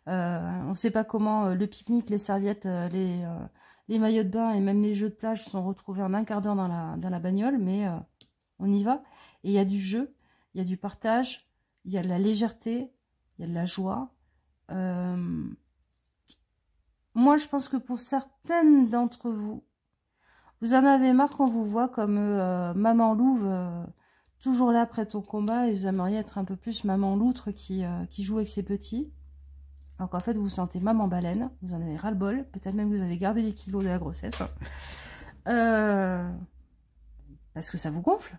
On ne sait pas comment le pique-nique, les serviettes, les maillots de bain et même les jeux de plage sont retrouvés en un quart d'heure dans la bagnole, mais on y va. Et il y a du jeu, il y a du partage, il y a de la légèreté, il y a de la joie. Moi, je pense que pour certaines d'entre vous, vous en avez marre qu'on vous voit comme maman louve, toujours là prête au combat, et vous aimeriez être un peu plus maman loutre qui joue avec ses petits. Alors qu'en fait, vous vous sentez maman baleine, vous en avez ras-le-bol, peut-être même que vous avez gardé les kilos de la grossesse. Parce que ça vous gonfle.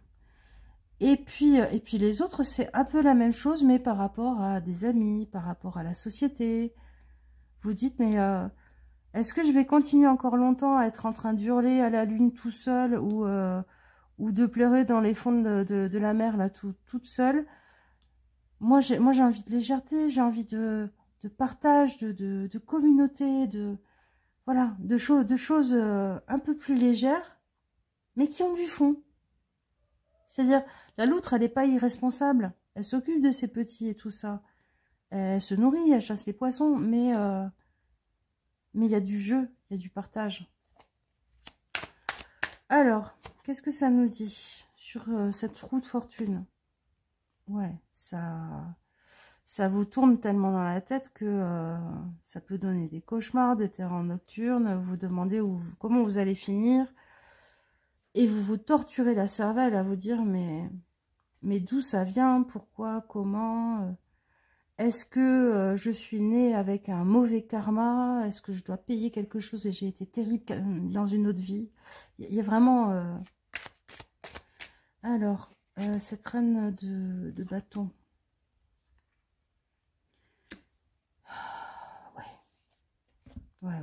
Et puis les autres, c'est un peu la même chose, mais par rapport à des amis, par rapport à la société. Vous dites, mais... est-ce que je vais continuer encore longtemps à être en train d'hurler à la lune tout seul ou de pleurer dans les fonds de la mer là toute seule? Moi j'ai envie de légèreté, j'ai envie de partage, de communauté, voilà, de choses un peu plus légères, mais qui ont du fond. C'est-à-dire, la loutre, elle n'est pas irresponsable. Elle s'occupe de ses petits et tout ça. Elle se nourrit, elle chasse les poissons, mais il y a du jeu, il y a du partage. Alors, qu'est-ce que ça nous dit sur cette roue de fortune? Ouais, ça vous tourne tellement dans la tête que ça peut donner des cauchemars, des terreurs nocturnes. Vous demandez comment vous allez finir. Et vous vous torturez la cervelle à vous dire, mais d'où ça vient? Pourquoi? Comment? Est-ce que je suis née avec un mauvais karma? Est-ce que je dois payer quelque chose et j'ai été terrible dans une autre vie? Il y a vraiment... Alors, cette reine de bâton. Ouais.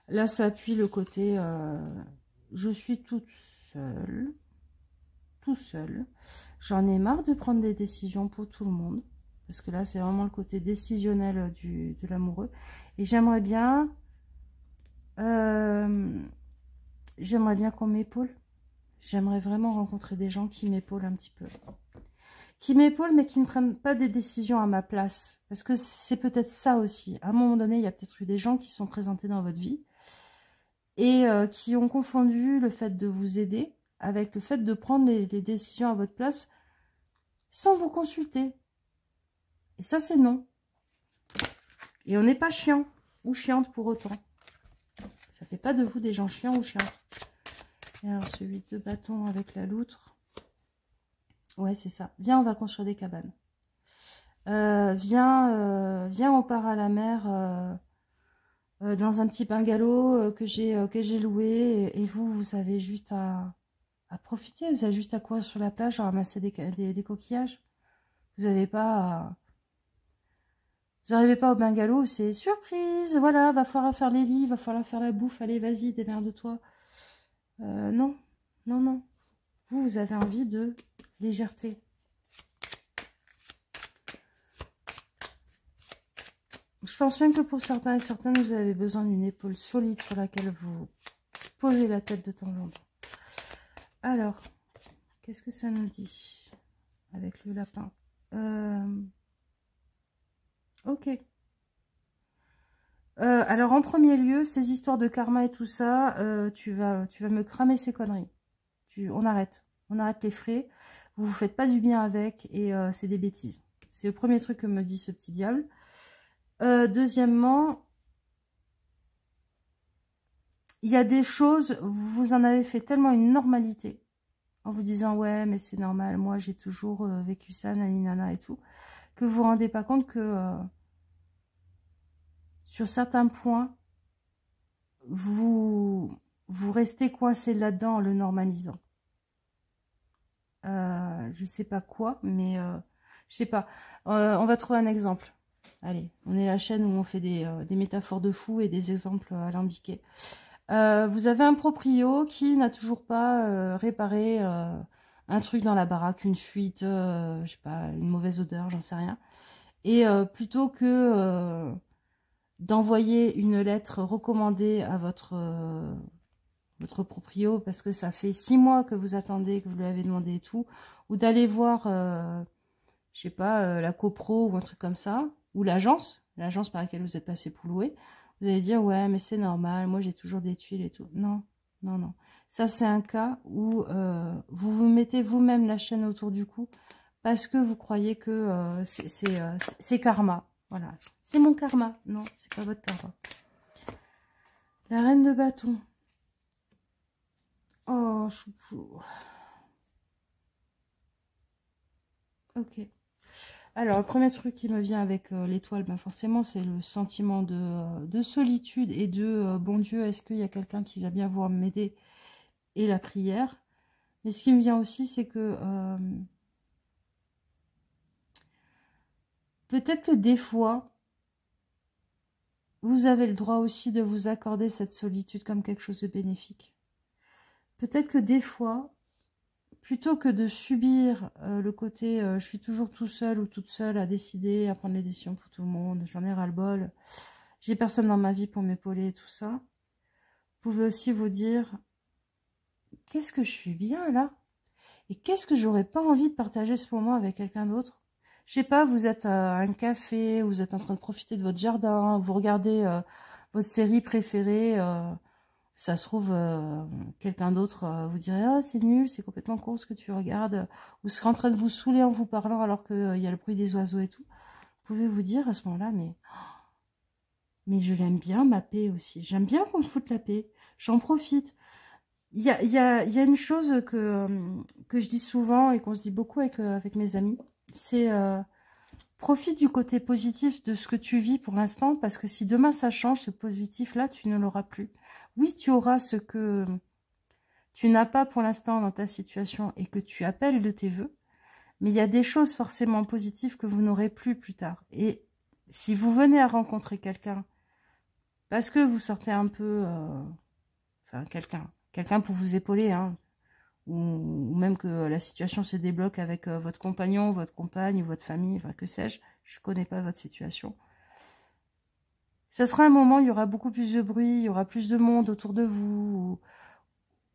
Là, ça appuie le côté... je suis toute seule. Tout seul. J'en ai marre de prendre des décisions pour tout le monde. Parce que là, c'est vraiment le côté décisionnel de l'amoureux. Et j'aimerais bien qu'on m'épaule. J'aimerais vraiment rencontrer des gens qui m'épaulent un petit peu. Qui m'épaulent, mais qui ne prennent pas des décisions à ma place. Parce que c'est peut-être ça aussi. À un moment donné, il y a peut-être eu des gens qui sont présentés dans votre vie. Et qui ont confondu le fait de vous aider avec le fait de prendre les décisions à votre place sans vous consulter. Et ça, c'est non. Et on n'est pas chiant ou chiante pour autant. Ça fait pas de vous des gens chiants ou chiantes. Et alors, ce 8 de bâton avec la loutre. Ouais, c'est ça. Viens, on va construire des cabanes. Viens, on part à la mer dans un petit bungalow que j'ai loué. Et vous avez juste à profiter. Vous avez juste à courir sur la plage, à ramasser des coquillages. Vous n'avez pas... Vous n'arrivez pas au bungalow, c'est surprise, voilà, va falloir faire les lits, va falloir faire la bouffe, allez, vas-y, démerde-toi. Non. Vous avez envie de légèreté. Je pense même que pour certains et certaines, vous avez besoin d'une épaule solide sur laquelle vous posez la tête de temps en temps. Alors, qu'est-ce que ça nous dit avec le lapin? Ok. Alors, en premier lieu, ces histoires de karma et tout ça, tu vas me cramer ces conneries. On arrête. On arrête les frais. Vous vous faites pas du bien avec et c'est des bêtises. C'est le premier truc que me dit ce petit diable. Deuxièmement, il y a des choses, vous en avez fait tellement une normalité en vous disant ouais mais c'est normal, moi j'ai toujours vécu ça, naninana et tout, que vous vous rendez pas compte que sur certains points, vous restez coincé là-dedans en le normalisant. Je sais pas quoi, mais je sais pas. On va trouver un exemple. Allez, on est la chaîne où on fait des métaphores de fou et des exemples alambiqués. Vous avez un proprio qui n'a toujours pas réparé un truc dans la baraque, une fuite, je sais pas, une mauvaise odeur, j'en sais rien. Et plutôt que d'envoyer une lettre recommandée à votre proprio, parce que ça fait 6 mois que vous attendez, que vous lui avez demandé et tout, ou d'aller voir, je sais pas, la copro ou un truc comme ça, ou l'agence par laquelle vous êtes passé pour louer, vous allez dire, ouais, mais c'est normal, moi j'ai toujours des tuiles et tout. Non, non, non. Ça, c'est un cas où vous vous mettez vous-même la chaîne autour du cou, parce que vous croyez que c'est karma. Voilà, c'est mon karma. Non, c'est pas votre karma. La reine de bâton. Oh, chouchou. Ok. Alors, le premier truc qui me vient avec l'étoile, ben forcément, c'est le sentiment de solitude et de bon Dieu, est-ce qu'il y a quelqu'un qui va bien vouloir m'aider, et la prière. Mais ce qui me vient aussi, c'est que peut-être que des fois, vous avez le droit aussi de vous accorder cette solitude comme quelque chose de bénéfique. Peut-être que des fois, plutôt que de subir le côté je suis toujours tout seul ou toute seule à décider, à prendre les décisions pour tout le monde, j'en ai ras-le-bol, j'ai personne dans ma vie pour m'épauler et tout ça, vous pouvez aussi vous dire qu'est-ce que je suis bien là, et qu'est-ce que j'aurais pas envie de partager ce moment avec quelqu'un d'autre. Je sais pas, vous êtes à un café, vous êtes en train de profiter de votre jardin, vous regardez votre série préférée, ça se trouve, quelqu'un d'autre vous dirait « Ah, c'est nul, c'est complètement con ce que tu regardes », ou serait en train de vous saouler en vous parlant alors qu'il y a le bruit des oiseaux et tout. Vous pouvez vous dire à ce moment-là, mais je l'aime bien, ma paix aussi. J'aime bien qu'on me foute la paix. J'en profite. Il y a une chose que je dis souvent et qu'on se dit beaucoup avec mes amis, c'est profite du côté positif de ce que tu vis pour l'instant, parce que si demain ça change, ce positif-là, tu ne l'auras plus. Oui, tu auras ce que tu n'as pas pour l'instant dans ta situation et que tu appelles de tes voeux, mais il y a des choses forcément positives que vous n'aurez plus tard. Et si vous venez à rencontrer quelqu'un, parce que vous sortez un peu... enfin, quelqu'un pour vous épauler, hein, ou même que la situation se débloque avec votre compagnon, votre compagne, votre famille, enfin, que sais-je, je connais pas votre situation. Ça sera un moment où il y aura beaucoup plus de bruit, il y aura plus de monde autour de vous,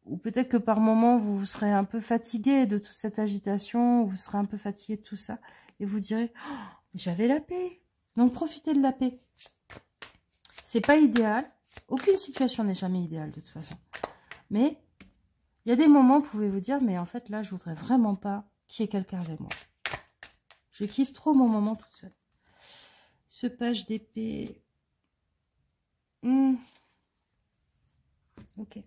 ou peut-être que par moment, vous serez un peu fatigué de toute cette agitation, vous serez un peu fatigué de tout ça, et vous direz oh, « j'avais la paix ». Donc, profitez de la paix. C'est pas idéal. Aucune situation n'est jamais idéale, de toute façon. Mais, il y a des moments où vous pouvez vous dire « mais en fait, là, je voudrais vraiment pas qu'il y ait quelqu'un avec moi. Je kiffe trop mon moment toute seule. » Ce page d'épée... Ok.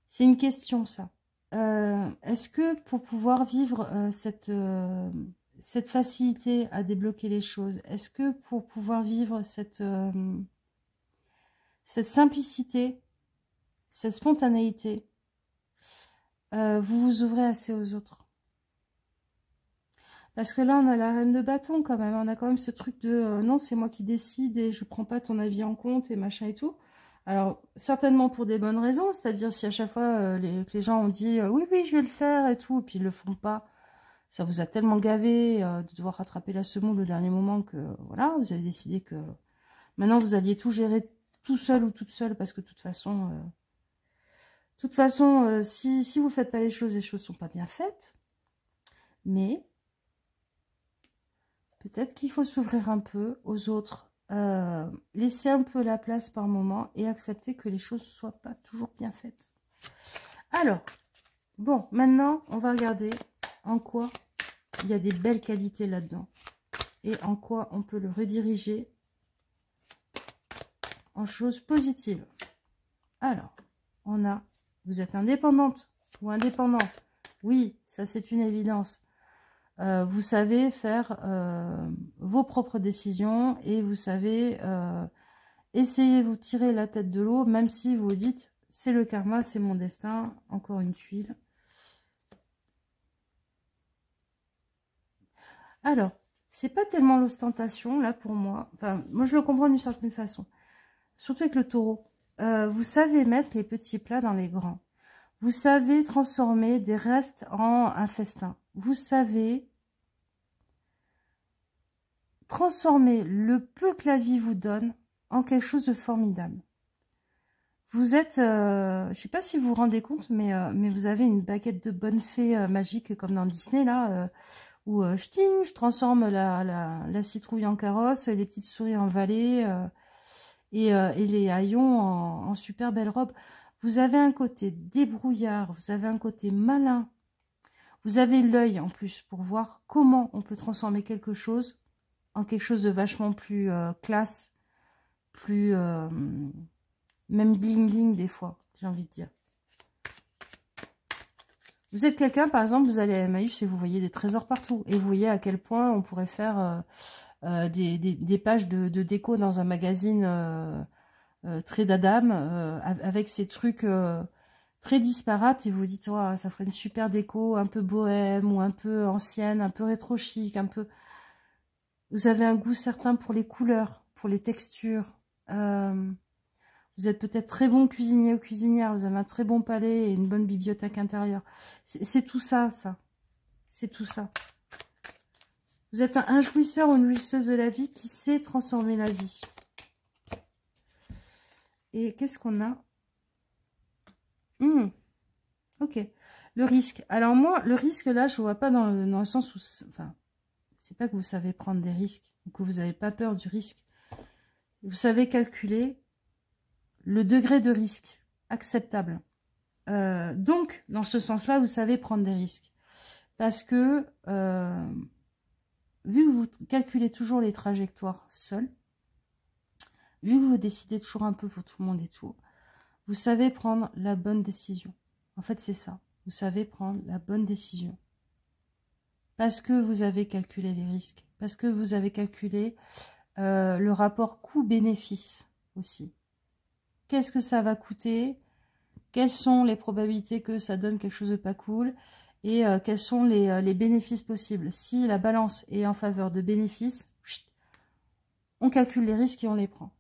C'est une question, ça. Est-ce que pour pouvoir vivre cette facilité à débloquer les choses, est-ce que pour pouvoir vivre cette simplicité, cette spontanéité, vous vous ouvrez assez aux autres? Parce que là, on a la reine de bâton quand même. On a quand même ce truc de non, c'est moi qui décide et je prends pas ton avis en compte et machin et tout. Alors, certainement pour des bonnes raisons. C'est-à-dire si à chaque fois que les gens ont dit oui, oui, je vais le faire et tout, et puis ils le font pas, ça vous a tellement gavé de devoir rattraper la semoule au dernier moment que voilà, vous avez décidé que maintenant vous alliez tout gérer tout seul ou toute seule parce que de toute façon, si vous faites pas les choses sont pas bien faites. Mais peut-être qu'il faut s'ouvrir un peu aux autres, laisser un peu la place par moment et accepter que les choses ne soient pas toujours bien faites. Alors, bon, maintenant, on va regarder en quoi il y a des belles qualités là-dedans et en quoi on peut le rediriger en choses positives. Alors, on a, vous êtes indépendante ou indépendant. Oui, ça c'est une évidence. Vous savez faire vos propres décisions et vous savez essayer de vous tirer la tête de l'eau, même si vous dites, c'est le karma, c'est mon destin. Encore une tuile. Alors, c'est pas tellement l'ostentation, là, pour moi. Enfin, moi, je le comprends d'une certaine façon. Surtout avec le taureau. Vous savez mettre les petits plats dans les grands. Vous savez transformer des restes en un festin. Vous savez transformer le peu que la vie vous donne en quelque chose de formidable. Vous êtes, je sais pas si vous vous rendez compte, mais vous avez une baguette de bonne fée magique comme dans Disney, là, où je transforme la citrouille en carrosse, les petites souris en valets, et les haillons en super belle robe. Vous avez un côté débrouillard, vous avez un côté malin. Vous avez l'œil en plus pour voir comment on peut transformer quelque chose en quelque chose de vachement plus classe, plus même bling bling des fois, j'ai envie de dire. Vous êtes quelqu'un, par exemple, vous allez à Emmaüs et vous voyez des trésors partout. Et vous voyez à quel point on pourrait faire des pages de déco dans un magazine très d'Adam, avec ces trucs très disparates. Et vous dites, oh, ça ferait une super déco, un peu bohème ou un peu ancienne, un peu rétro chic, un peu... Vous avez un goût certain pour les couleurs, pour les textures. Vous êtes peut-être très bon cuisinier ou cuisinière, vous avez un très bon palais et une bonne bibliothèque intérieure. C'est tout ça, ça. C'est tout ça. Vous êtes un jouisseur ou une jouisseuse de la vie qui sait transformer la vie. Et qu'est-ce qu'on a? Ok. Le risque. Alors moi, le risque, là, je ne vois pas dans le sens où... Enfin, c'est pas que vous savez prendre des risques ou que vous n'avez pas peur du risque. Vous savez calculer le degré de risque acceptable. Donc, dans ce sens-là, vous savez prendre des risques. Parce que, vu que vous calculez toujours les trajectoires seul, vu que vous décidez toujours un peu pour tout le monde et tout, vous savez prendre la bonne décision. En fait, c'est ça. Vous savez prendre la bonne décision. Parce que vous avez calculé les risques. Parce que vous avez calculé le rapport coût-bénéfice aussi. Qu'est-ce que ça va coûter? Quelles sont les probabilités que ça donne quelque chose de pas cool? Et quels sont les bénéfices possibles? Si la balance est en faveur de bénéfices, on calcule les risques et on les prend.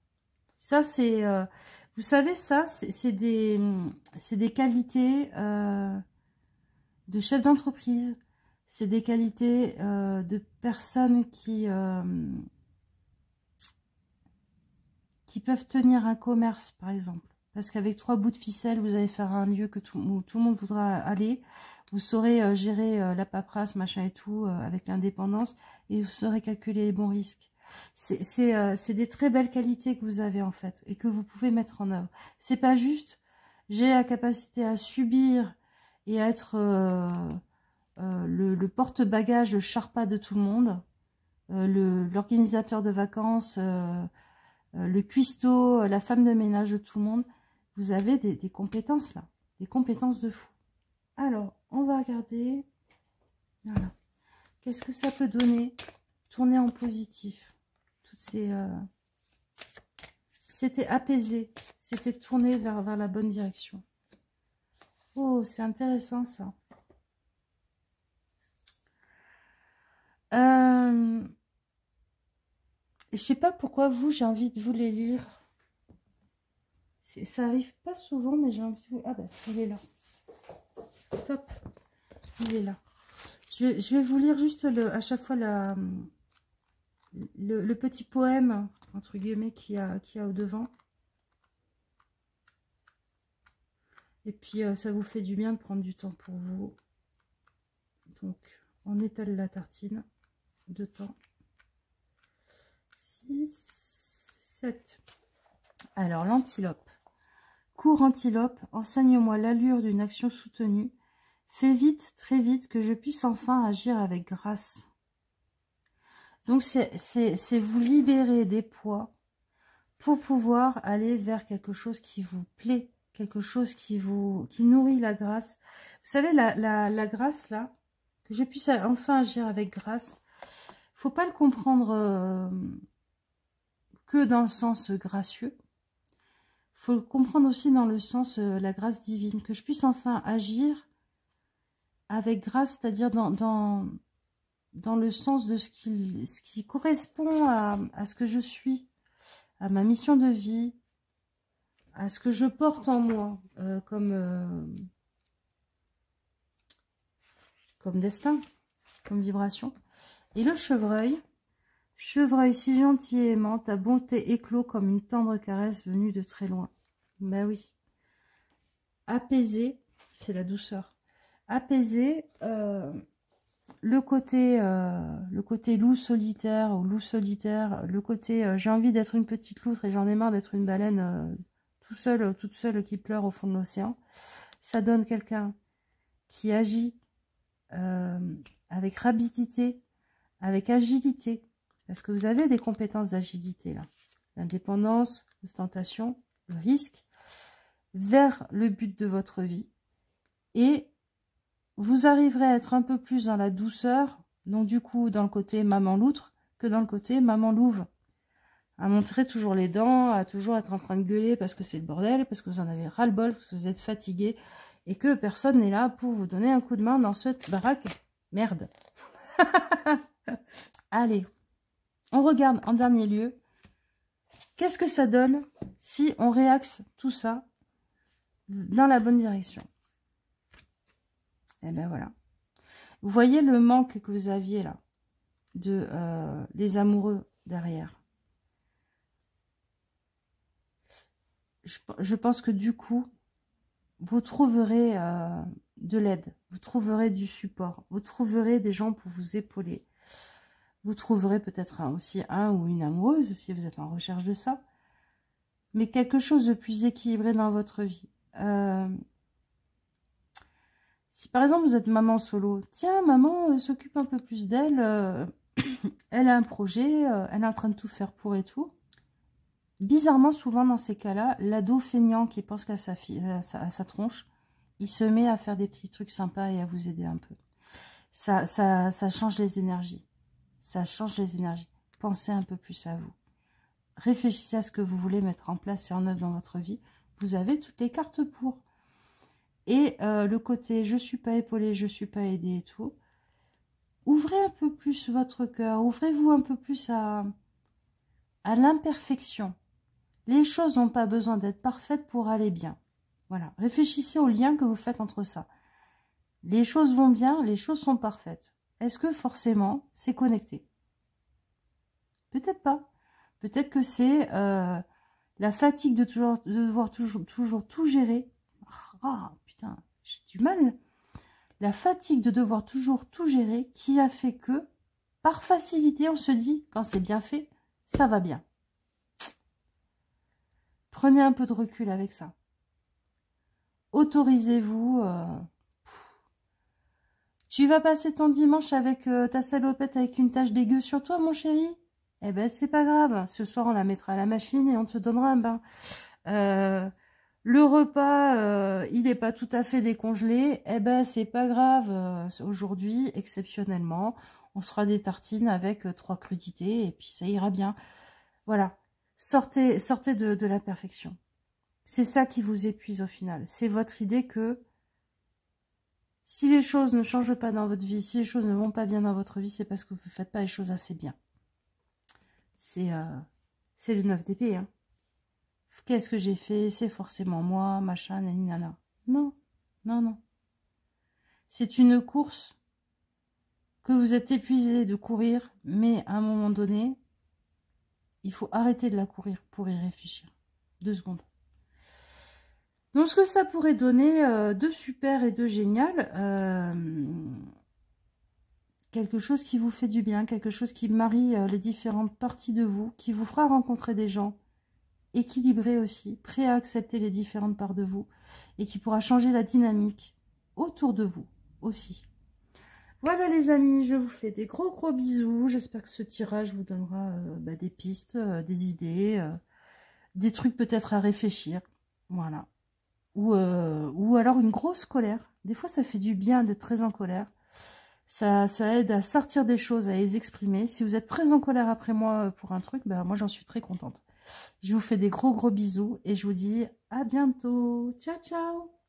Ça, c'est... vous savez, ça, c'est des qualités de chef d'entreprise. C'est des qualités de personnes qui peuvent tenir un commerce, par exemple. Parce qu'avec 3 bouts de ficelle, vous allez faire un lieu où tout le monde voudra aller. Vous saurez gérer la paperasse, machin et tout, avec l'indépendance. Et vous saurez calculer les bons risques. C'est des très belles qualités que vous avez, en fait. Et que vous pouvez mettre en œuvre. C'est pas juste, j'ai la capacité à subir et à être le porte-bagages charpa de tout le monde. L'organisateur de vacances... le cuistot, la femme de ménage de tout le monde, vous avez des compétences là, des compétences de fou. Alors, on va regarder, voilà, qu'est-ce que ça peut donner, tourner en positif, toutes ces, c'était apaisé, c'était tourné vers la bonne direction. Oh, c'est intéressant ça. Je sais pas pourquoi vous, j'ai envie de vous les lire. Ça arrive pas souvent, mais j'ai envie de vous... Ah ben, il est là. Top. Il est là. Je vais vous lire juste à chaque fois le petit poème, entre guillemets, qu'il y a au devant. Et puis, ça vous fait du bien de prendre du temps pour vous. Donc, on étale la tartine de temps. 6, 7. Alors, l'antilope. Cours antilope, enseigne-moi l'allure d'une action soutenue. Fais vite, très vite, que je puisse enfin agir avec grâce. Donc, c'est vous libérer des poids pour pouvoir aller vers quelque chose qui vous plaît, quelque chose qui nourrit la grâce. Vous savez, la grâce, là, que je puisse enfin agir avec grâce, faut pas le comprendre que dans le sens gracieux. Faut le comprendre aussi dans le sens la grâce divine, que je puisse enfin agir avec grâce, c'est-à-dire dans le sens de ce qui correspond à ce que je suis, à ma mission de vie, à ce que je porte en moi comme destin, comme vibration. Et le chevreuil, chevreuil si gentil et aimant, ta bonté éclot comme une tendre caresse venue de très loin. Ben oui. Apaiser, c'est la douceur. Apaiser le côté loup solitaire ou loup solitaire, le côté j'ai envie d'être une petite loutre et j'en ai marre d'être une baleine toute seule qui pleure au fond de l'océan. Ça donne quelqu'un qui agit avec rapidité, avec agilité, parce que vous avez des compétences d'agilité là. L'indépendance, l'ostentation, le risque, vers le but de votre vie. Et vous arriverez à être un peu plus dans la douceur, donc du coup dans le côté maman loutre, que dans le côté maman louve. À montrer toujours les dents, à toujours être en train de gueuler parce que c'est le bordel, parce que vous en avez ras-le-bol, parce que vous êtes fatigué, et que personne n'est là pour vous donner un coup de main dans cette baraque. Merde. Allez, on regarde en dernier lieu. Qu'est-ce que ça donne si on réaxe tout ça dans la bonne direction? Et ben voilà. Vous voyez le manque que vous aviez là, de les amoureux derrière. Je pense que du coup, vous trouverez de l'aide, vous trouverez du support, vous trouverez des gens pour vous épauler. Vous trouverez peut-être aussi un ou une amoureuse si vous êtes en recherche de ça. Mais quelque chose de plus équilibré dans votre vie. Si par exemple vous êtes maman solo, tiens, maman s'occupe un peu plus d'elle, elle a un projet, elle est en train de tout faire pour et tout. Bizarrement, souvent dans ces cas-là, l'ado feignant qui pense qu'à à sa tronche, il se met à faire des petits trucs sympas et à vous aider un peu. Ça change les énergies. Ça change les énergies. Pensez un peu plus à vous. Réfléchissez à ce que vous voulez mettre en place et en œuvre dans votre vie. Vous avez toutes les cartes pour. Et le côté je suis pas épaulée, je suis pas aidée et tout. Ouvrez un peu plus votre cœur. Ouvrez-vous un peu plus à l'imperfection. Les choses n'ont pas besoin d'être parfaites pour aller bien. Voilà. Réfléchissez au lien que vous faites entre ça. Les choses vont bien, les choses sont parfaites. Est-ce que forcément c'est connecté? Peut-être pas. Peut-être que c'est la fatigue de devoir toujours tout gérer. Ah, putain, j'ai du mal. La fatigue de devoir toujours tout gérer qui a fait que, par facilité, on se dit, quand c'est bien fait, ça va bien. Prenez un peu de recul avec ça. Autorisez-vous. Tu vas passer ton dimanche avec ta salopette avec une tache dégueu sur toi, mon chéri? Eh ben, c'est pas grave. Ce soir, on la mettra à la machine et on te donnera un bain. Le repas, il n'est pas tout à fait décongelé. Eh ben, c'est pas grave. Aujourd'hui, exceptionnellement, on se fera des tartines avec 3 crudités et puis ça ira bien. Voilà. Sortez de la perfection. C'est ça qui vous épuise au final. C'est votre idée que si les choses ne changent pas dans votre vie, si les choses ne vont pas bien dans votre vie, c'est parce que vous ne faites pas les choses assez bien. C'est le 9 d'épée. Hein. Qu'est-ce que j'ai fait? C'est forcément moi, machin, naninana. Non, non, non. C'est une course que vous êtes épuisé de courir, mais à un moment donné, il faut arrêter de la courir pour y réfléchir. 2 secondes. Donc, ce que ça pourrait donner de super et de génial, quelque chose qui vous fait du bien, quelque chose qui marie les différentes parties de vous, qui vous fera rencontrer des gens équilibrés aussi, prêts à accepter les différentes parts de vous, et qui pourra changer la dynamique autour de vous aussi. Voilà les amis, je vous fais des gros bisous. J'espère que ce tirage vous donnera des pistes, des idées. des trucs peut-être à réfléchir. Voilà. Ou alors une grosse colère. Des fois, ça fait du bien d'être très en colère. Ça aide à sortir des choses, à les exprimer. Si vous êtes très en colère après moi pour un truc, ben moi, j'en suis très contente. Je vous fais des gros bisous et je vous dis à bientôt. Ciao, ciao!